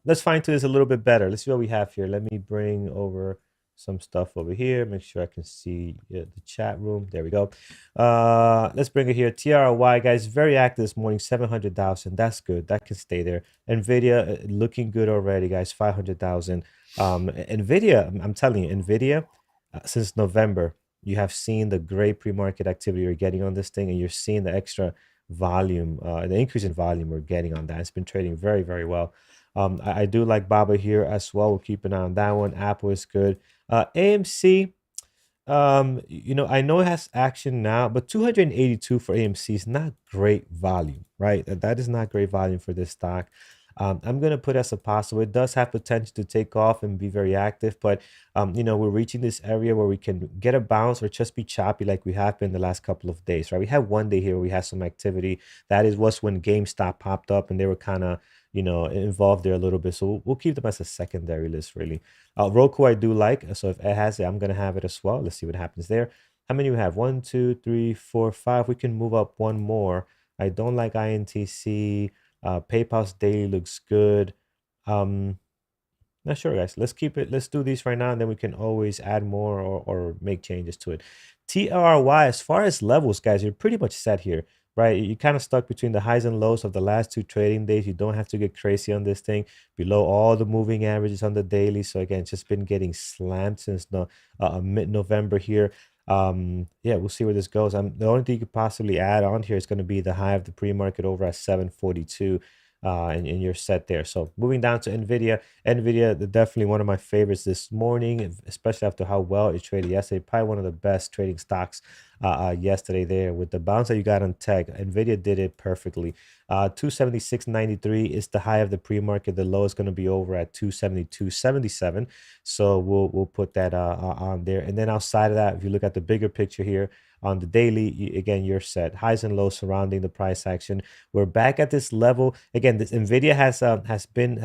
let's fine tune this a little bit better. Let's see what we have here. Let me bring over some stuff over here. Make sure I can see the chat room. There we go. Let's bring it here. TRY, guys, very active this morning, 700,000. That's good. That can stay there. Nvidia looking good already, guys, 500,000. Nvidia, I'm telling you, Nvidia, since November, you have seen the great pre-market activity you're getting on this thing, and you're seeing the extra volume, the increase in volume we're getting on that. It's been trading very, very well. I do like Baba here as well. We'll keep an eye on that one. Apple is good. AMC, I know it has action now, but 282 for AMC is not great volume, right? That is not great volume for this stock. I'm going to put as a possible. It does have potential to take off and be very active, but we're reaching this area where we can get a bounce or just be choppy like we have been the last couple of days, right? We had one day here where we had some activity. That was when GameStop popped up and they were kind of involved there a little bit. So we'll keep them as a secondary list, really. Roku, I do like. So if it has it, I'm going to have it as well. Let's see what happens there. How many we have? 1, 2, 3, 4, 5. We can move up one more. I don't like INTC. PayPal's daily looks good. Not sure, guys. Let's keep it. Let's do these right now, and then we can always add more or make changes to it. TRY, as far as levels, guys, you're pretty much set here, right? You're kind of stuck between the highs and lows of the last 2 trading days. You don't have to get crazy on this thing. Below all the moving averages on the daily. So again, it's just been getting slammed since mid-November here. Yeah, we'll see where this goes. The only thing you could possibly add on here is going to be the high of the pre-market over at 742. And you're set there. So moving down to NVIDIA, definitely one of my favorites this morning, especially after how well it traded yesterday. Probably one of the best trading stocks yesterday there. With the bounce that you got on tech, NVIDIA did it perfectly. 276.93 is the high of the pre-market. The low is going to be over at 272.77. So we'll put that on there. And then outside of that, if you look at the bigger picture here, on the daily, again, you're set. Highs and lows surrounding the price action. We're back at this level. Again, this NVIDIA has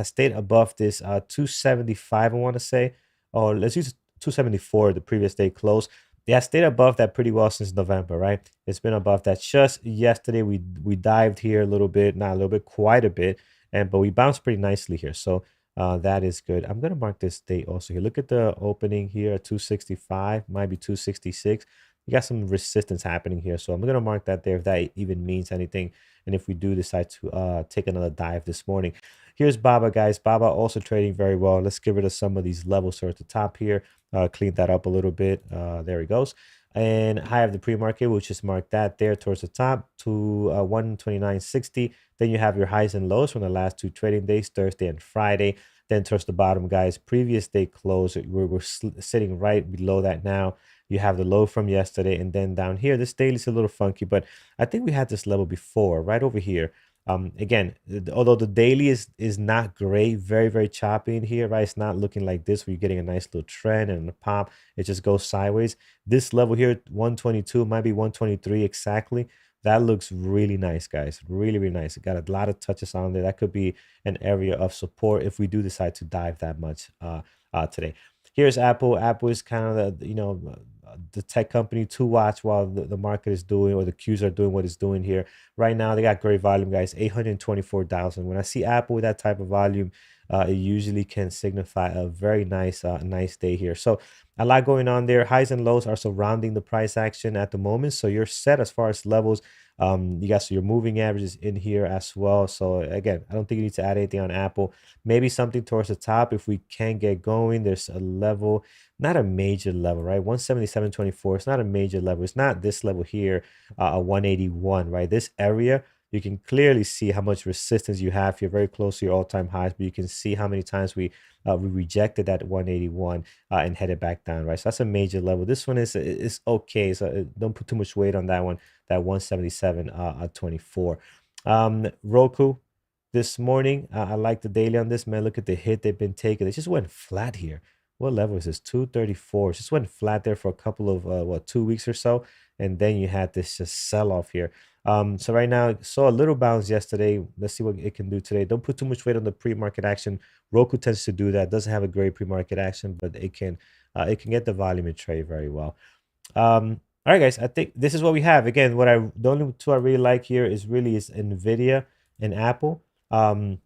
stayed above this 275, I want to say. Or let's use 274, the previous day close. They have stayed above that pretty well since November, right? It's been above that. Just yesterday, we dived here a little bit, not a little bit, quite a bit, but we bounced pretty nicely here. So that is good. I'm going to mark this date also here. Look at the opening here at 265, might be 266. You got some resistance happening here. So I'm going to mark that there if that even means anything. And if we do decide to take another dive this morning. Here's BABA, guys. BABA also trading very well. Let's get rid of some of these levels here at the top here. Clean that up a little bit. There he goes. And high of the pre-market, we'll just mark that there towards the top to 129.60. Then you have your highs and lows from the last 2 trading days, Thursday and Friday. Then towards the bottom, guys, previous day close, we're sitting right below that now. You have the low from yesterday, and then down here, this daily is a little funky, but I think we had this level before, right over here. Again, although the daily is not great, very, very choppy in here, right? It's not looking like this where you're getting a nice little trend and a pop. It just goes sideways. This level here, 122, might be 123 exactly. That looks really nice, guys. Really, really nice. It got a lot of touches on there. That could be an area of support if we do decide to dive that much today. Here's Apple. Apple is kind of the tech company to watch while the market is doing, or the Qs are doing what it's doing here. Right now, they got great volume, guys. 824,000. When I see Apple with that type of volume, it usually can signify a very nice day here. So a lot going on there. Highs and lows are surrounding the price action at the moment. So you're set as far as levels. You got your moving averages in here as well. So again, I don't think you need to add anything on Apple. Maybe something towards the top if we can get going. There's a level, not a major level, right? 177.24. It's not a major level. It's not this level here, 181, right? This area, you can clearly see how much resistance you have. You're very close to your all-time highs, but you can see how many times we rejected that 181 and headed back down, right? So that's a major level. This one is okay, so don't put too much weight on that one. That 177.24. Roku this morning, I like the daily on this, man. Look at the hit they've been taking. They just went flat here. What level is this? 234. Just went flat there for a couple of 2 weeks or so, and then you had this just sell off here. So right now, saw a little bounce yesterday. Let's see what it can do today. Don't put too much weight on the pre-market action. Roku tends to do that. Doesn't have a great pre-market action, but it can get the volume and trade very well. All right, guys, I think this is what we have. Again, the only two I really like here is NVIDIA and Apple. So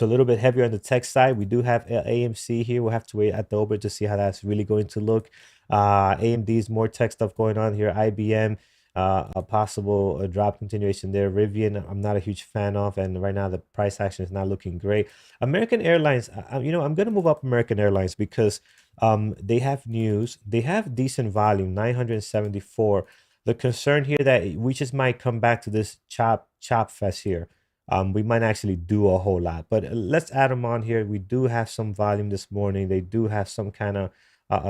a little bit heavier on the tech side. We do have AMC here. We'll have to wait at the open to see how that's really going to look. AMD's more tech stuff going on here. IBM, a possible drop continuation there. Rivian, I'm not a huge fan of, and right now the price action is not looking great. American Airlines, I'm going to move up American Airlines because they have news. They have decent volume, 974. The concern here that we just might come back to this chop fest here. We might actually do a whole lot, but let's add them on here. We do have some volume this morning. They do have some kind of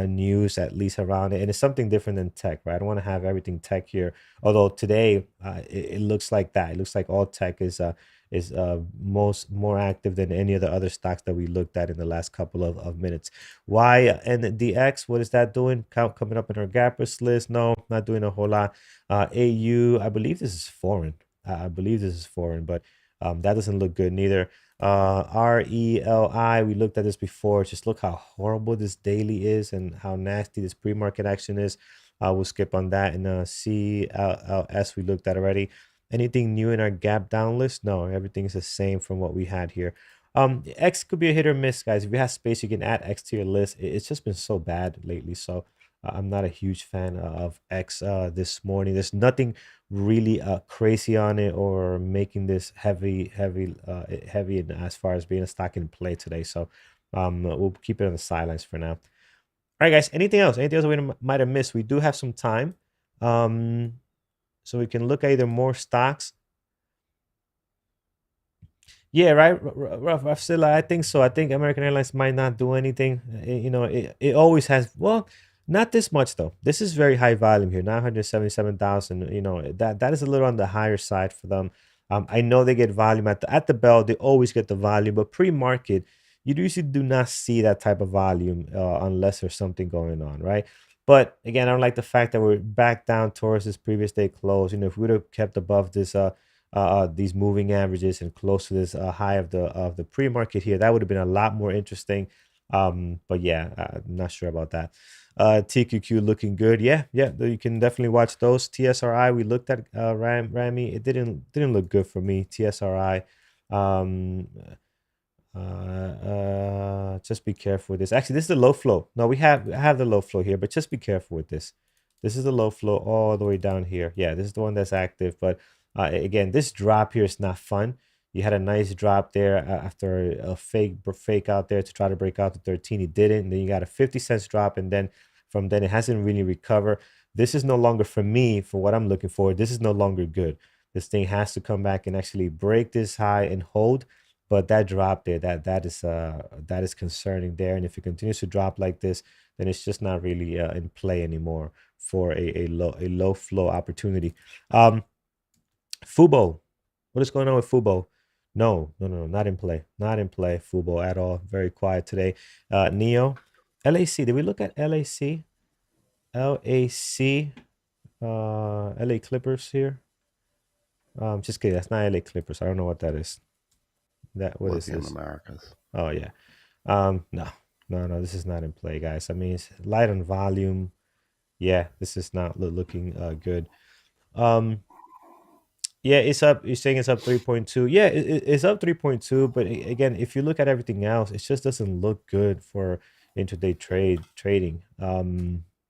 news at least around it, and it's something different than tech, right? I don't want to have everything tech here, although today it looks like that. It looks like all tech is more active than any of the other stocks that we looked at in the last couple of minutes. YNDX, what is that doing? Coming up in our gappers list? No, not doing a whole lot. AU, I believe this is foreign. But that doesn't look good neither. RELI, we looked at this before. Just look how horrible this daily is and how nasty this pre-market action is. We'll skip on that. And CLLS, we looked at already. Anything new in our gap down list? No, everything's the same from what we had here. X could be a hit or miss, guys. If you have space, you can add X to your list. It's just been so bad lately. So I'm not a huge fan of X this morning. There's nothing really crazy on it or making this heavy as far as being a stock in play today. So we'll keep it on the sidelines for now. All right, guys. Anything else? Anything else we might have missed? We do have some time, so we can look at either more stocks. Yeah, right. Rough still, I think so. I think American Airlines might not do anything. It always has. Well, not this much though. This is very high volume here, 977,000. That is a little on the higher side for them. I know they get volume at the bell. They always get the volume, but pre-market, you usually do not see that type of volume unless there's something going on, right? But again, I don't like the fact that we're back down towards this previous day close. If we would have kept above this these moving averages and close to this high of the pre-market here, that would have been a lot more interesting. But yeah, I'm not sure about that. TQQ looking good. Yeah, you can definitely watch those. TSRI, we looked at Rami. It didn't look good for me. TSRI. Just be careful with this. Actually, this is the low flow. No, I have the low flow here, but just be careful with this. This is the low flow all the way down here. Yeah, this is the one that's active. But again, this drop here is not fun. You had a nice drop there after a fake out there to try to break out to 13. He didn't. And then you got a 50 cents drop, and then from then it hasn't really recovered. This is no longer, for me, for what I'm looking for, this is no longer good. This thing has to come back and actually break this high and hold. But that drop there, that is concerning there. And if it continues to drop like this, then it's just not really in play anymore for a low flow opportunity. Fubo, what is going on with Fubo? No, not in play. Not in play, Fubo at all. Very quiet today. Neo, LAC. Did we look at LAC? LAC, LA Clippers here. Just kidding. That's not LA Clippers. I don't know what that is. What is this? Americas. Oh yeah. No. This is not in play, guys. I mean, it's light on volume. Yeah, this is not looking good. Yeah, it's up. You're saying it's up 3.2. Yeah, it's up 3.2. But again, if you look at everything else, it just doesn't look good for intraday trading.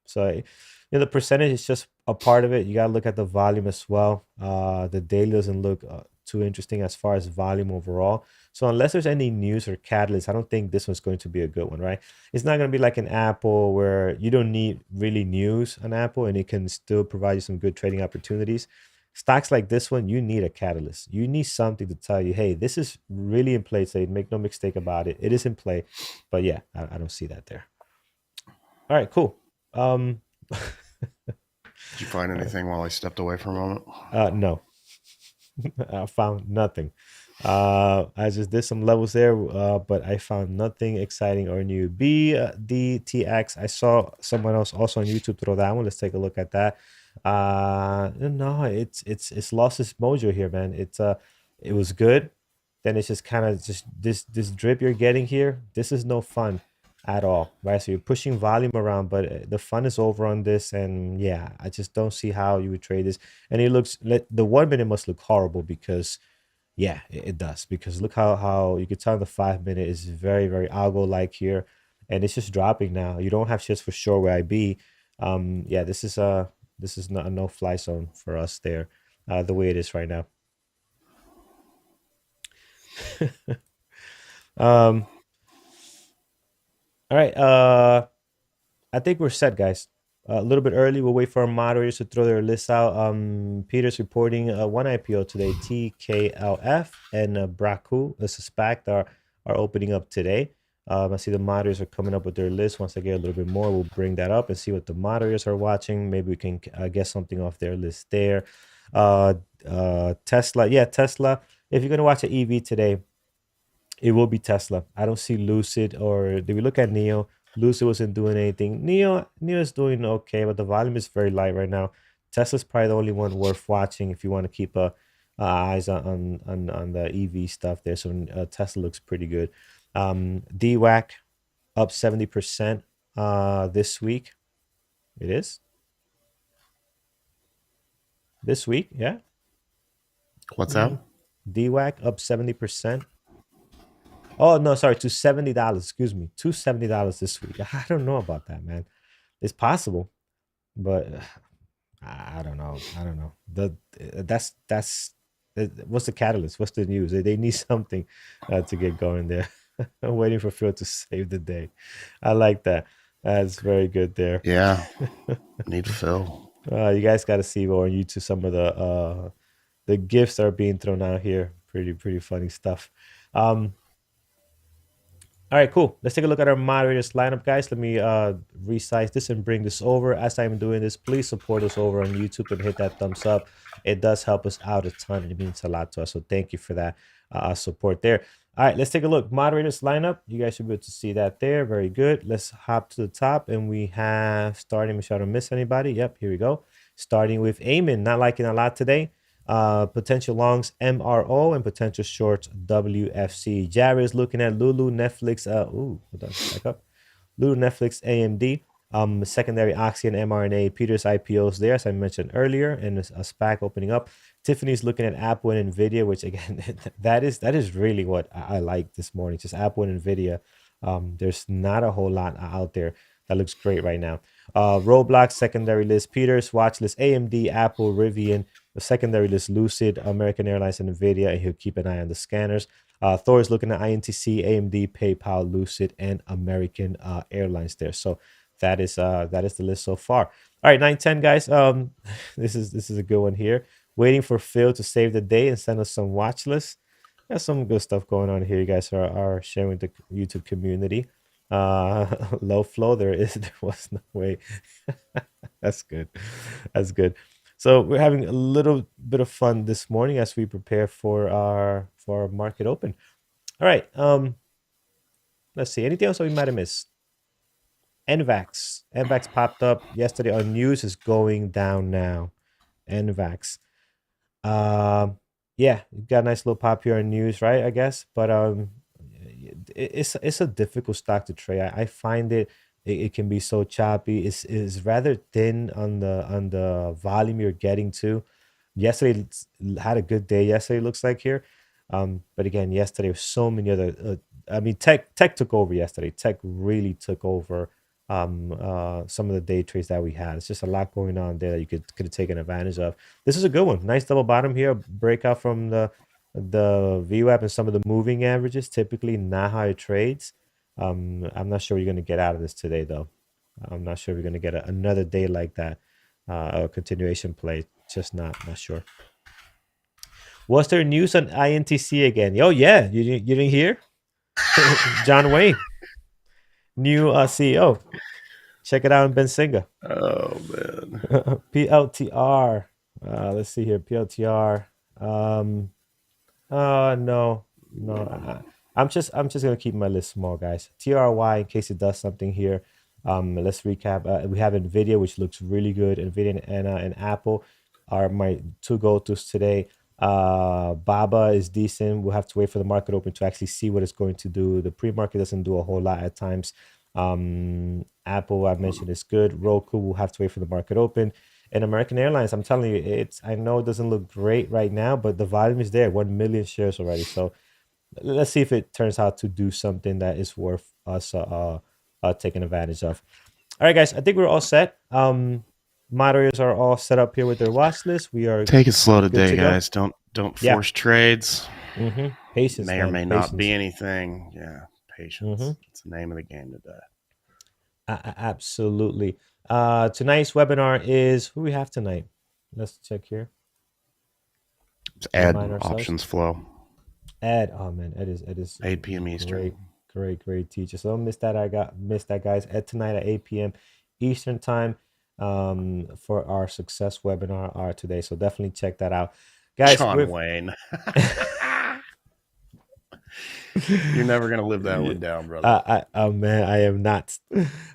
So the percentage is just a part of it. You gotta look at the volume as well. The daily doesn't look too interesting as far as volume overall. So unless there's any news or catalyst, I don't think this one's going to be a good one, right? It's not going to be like an Apple where you don't need really news on Apple and it can still provide you some good trading opportunities. Stocks like this one, you need a catalyst. You need something to tell you, hey, this is really in play today. Make no mistake about it. It is in play. But yeah, I don't see that there. All right, cool. Did you find anything while I stepped away for a moment? No. I found nothing. I just did some levels there, but I found nothing exciting or new. BDTX, I saw someone else also on YouTube throw that one. Let's take a look at that. No, it's lost its mojo here, man. It was good. Then it's just kind of just this drip you're getting here. This is no fun at all, right? So you're pushing volume around, but the fun is over on this. And yeah, I just don't see how you would trade this. And it looks, the 1 minute must look horrible because yeah, it does. Because look how you can tell the 5 minute is very, very algo like here. And it's just dropping now. You don't have shits for sure where I be. Yeah, this is not a no-fly zone for us there, the way it is right now. All right, I think we're set, guys. A little bit early. We'll wait for our moderators to throw their lists out. Peter's reporting one IPO today, TKLF and Braku, the suspect are opening up today. I see the moderators are coming up with their list. Once I get a little bit more, we'll bring that up and see what the moderators are watching. Maybe we can get something off their list there. Tesla. Yeah, Tesla. If you're going to watch an EV today, it will be Tesla. I don't see Lucid, or did we look at Neo? Lucid wasn't doing anything. Neo is doing okay, but the volume is very light right now. Tesla's probably the only one worth watching if you want to keep a eyes on the EV stuff there. So Tesla looks pretty good. DWAC up 70% this week. It is this week, yeah. What's that? DWAC up 70%. Oh no, sorry, to $70. Excuse me, to $70 this week. I don't know about that, man. It's possible, but I don't know. I don't know. That's what's the catalyst? What's the news? They need something to get going there. I'm waiting for Phil to save the day. I like that. That's very good there. Yeah, need Phil. You guys got to see on YouTube some of the gifts that are being thrown out here. Pretty funny stuff. All right, cool. Let's take a look at our moderators lineup, guys. Let me resize this and bring this over. As I'm doing this, please support us over on YouTube and hit that thumbs up. It does help us out a ton. It means a lot to us. So thank you for that support there. All right, let's take a look. Moderators lineup. You guys should be able to see that there. Very good. Let's hop to the top, and we have starting. Make sure I don't miss anybody. Yep, here we go. Starting with Eamon. Not liking a lot today. Potential longs MRO and potential shorts WFC. Jared is looking at Lulu, Netflix. Hold on, back up. Lulu, Netflix, AMD. Secondary Oxy and mRNA. Peter's IPOs there, as I mentioned earlier, and a SPAC opening up. Tiffany's looking at Apple and Nvidia, which again, that is really what I like this morning. Just Apple and Nvidia. There's not a whole lot out there that looks great right now. Roblox, secondary list, Peters, watchlist, AMD, Apple, Rivian, the secondary list, Lucid, American Airlines, and Nvidia, and he'll keep an eye on the scanners. Thor is looking at INTC, AMD, PayPal, Lucid, and American Airlines there. So that is the list so far. All right, 910 guys. This is a good one here. Waiting for Phil to save the day and send us some watch lists. There's some good stuff going on here. You guys are sharing with the YouTube community. Low flow. There was no way. That's good. That's good. So we're having a little bit of fun this morning as we prepare for our market open. All right. Let's see. Anything else that we might have missed? NVAX. NVAX popped up yesterday on news. Is going down now. NVAX. Yeah, you got a nice little pop here on news, right? I guess, but it's a difficult stock to trade. I find it can be so choppy. It's rather thin on the volume you're getting to. Yesterday had a good day. Yesterday looks like here, but again, yesterday was so many other. I mean, tech took over yesterday. Tech really took over some of the day trades that we had. It's just a lot going on there that you could have taken advantage of. This is a good one. Nice double bottom here. Breakout from the VWAP and some of the moving averages. Typically not how it trades. I'm not sure what you're going to get out of this today, though. I'm not sure we're going to get another day like that. A continuation play. Just not sure. Was there news on INTC again? Oh yeah, you didn't hear? John Wayne, new CEO. Check it out in Benzinga. Oh man. PLTR. Let's see here. PLTR. No. I'm just gonna keep my list small, guys. TRY in case it does something here. Let's recap. We have Nvidia, which looks really good. Nvidia and Apple are my two go-tos today. Baba is decent. We'll have to wait for the market open to actually see what it's going to do. The pre-market doesn't do a whole lot at times. Apple, I mentioned, is good. Roku, we'll have to wait for the market open. And American Airlines, I'm telling you, I know it doesn't look great right now, but the volume is there. 1 million shares already. So let's see if it turns out to do something that is worth us taking advantage of. All right, guys, I think we're all set. Moderators are all set up here with their watch list. We are take it slow today, guys. Don't force trades. Patience may or may not be anything. Yeah, patience. It's the name of the game today. Absolutely. Tonight's webinar is who we have tonight. Let's check here. It's Ed, options flow. Ed, oh man, Ed is 8 p.m. Eastern. Great teacher. So don't miss that, guys. Ed tonight at 8 p.m. Eastern time. For our success webinar today. So definitely check that out. Guys, John Wayne. You're never gonna live that one down, brother. Man, I am not.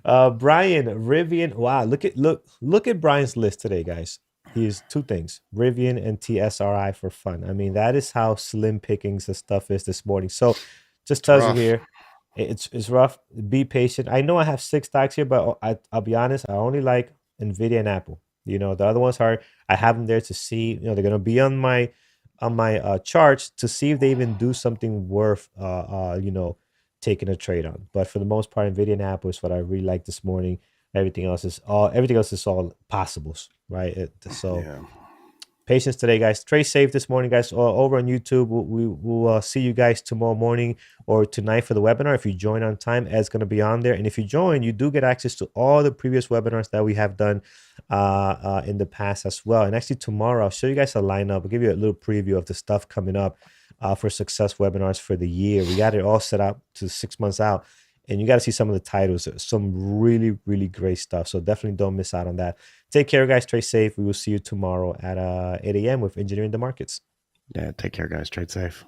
Brian, Rivian. Wow, look at Brian's list today, guys. use two things, Rivian and TSRI for fun. I mean, that is how slim pickings the stuff is this morning. So just tells you rough. here, it's rough. Be patient. I know I have 6 stocks here, but I'll be honest, I only like Nvidia and Apple. You know, the other ones are, I have them there to see, you know, they're gonna be on my charts to see if they even do something worth you know, taking a trade on. But for the most part, Nvidia and Apple is what I really like this morning. Everything else is all possibles, right? So Yeah. patience today, guys. Trade safe this morning, guys. Over on YouTube, we'll see you guys tomorrow morning or tonight for the webinar. If you join on time, Ed's going to be on there. And if you join, you do get access to all the previous webinars that we have done in the past as well. And actually tomorrow, I'll show you guys a lineup. I'll give you a little preview of the stuff coming up for success webinars for the year. We got it all set up to 6 months out. And you got to see some of the titles, some really, really great stuff. So definitely don't miss out on that. Take care, guys. Trade safe. We will see you tomorrow at 8 a.m. with Engineering the Markets. Yeah. Take care, guys. Trade safe.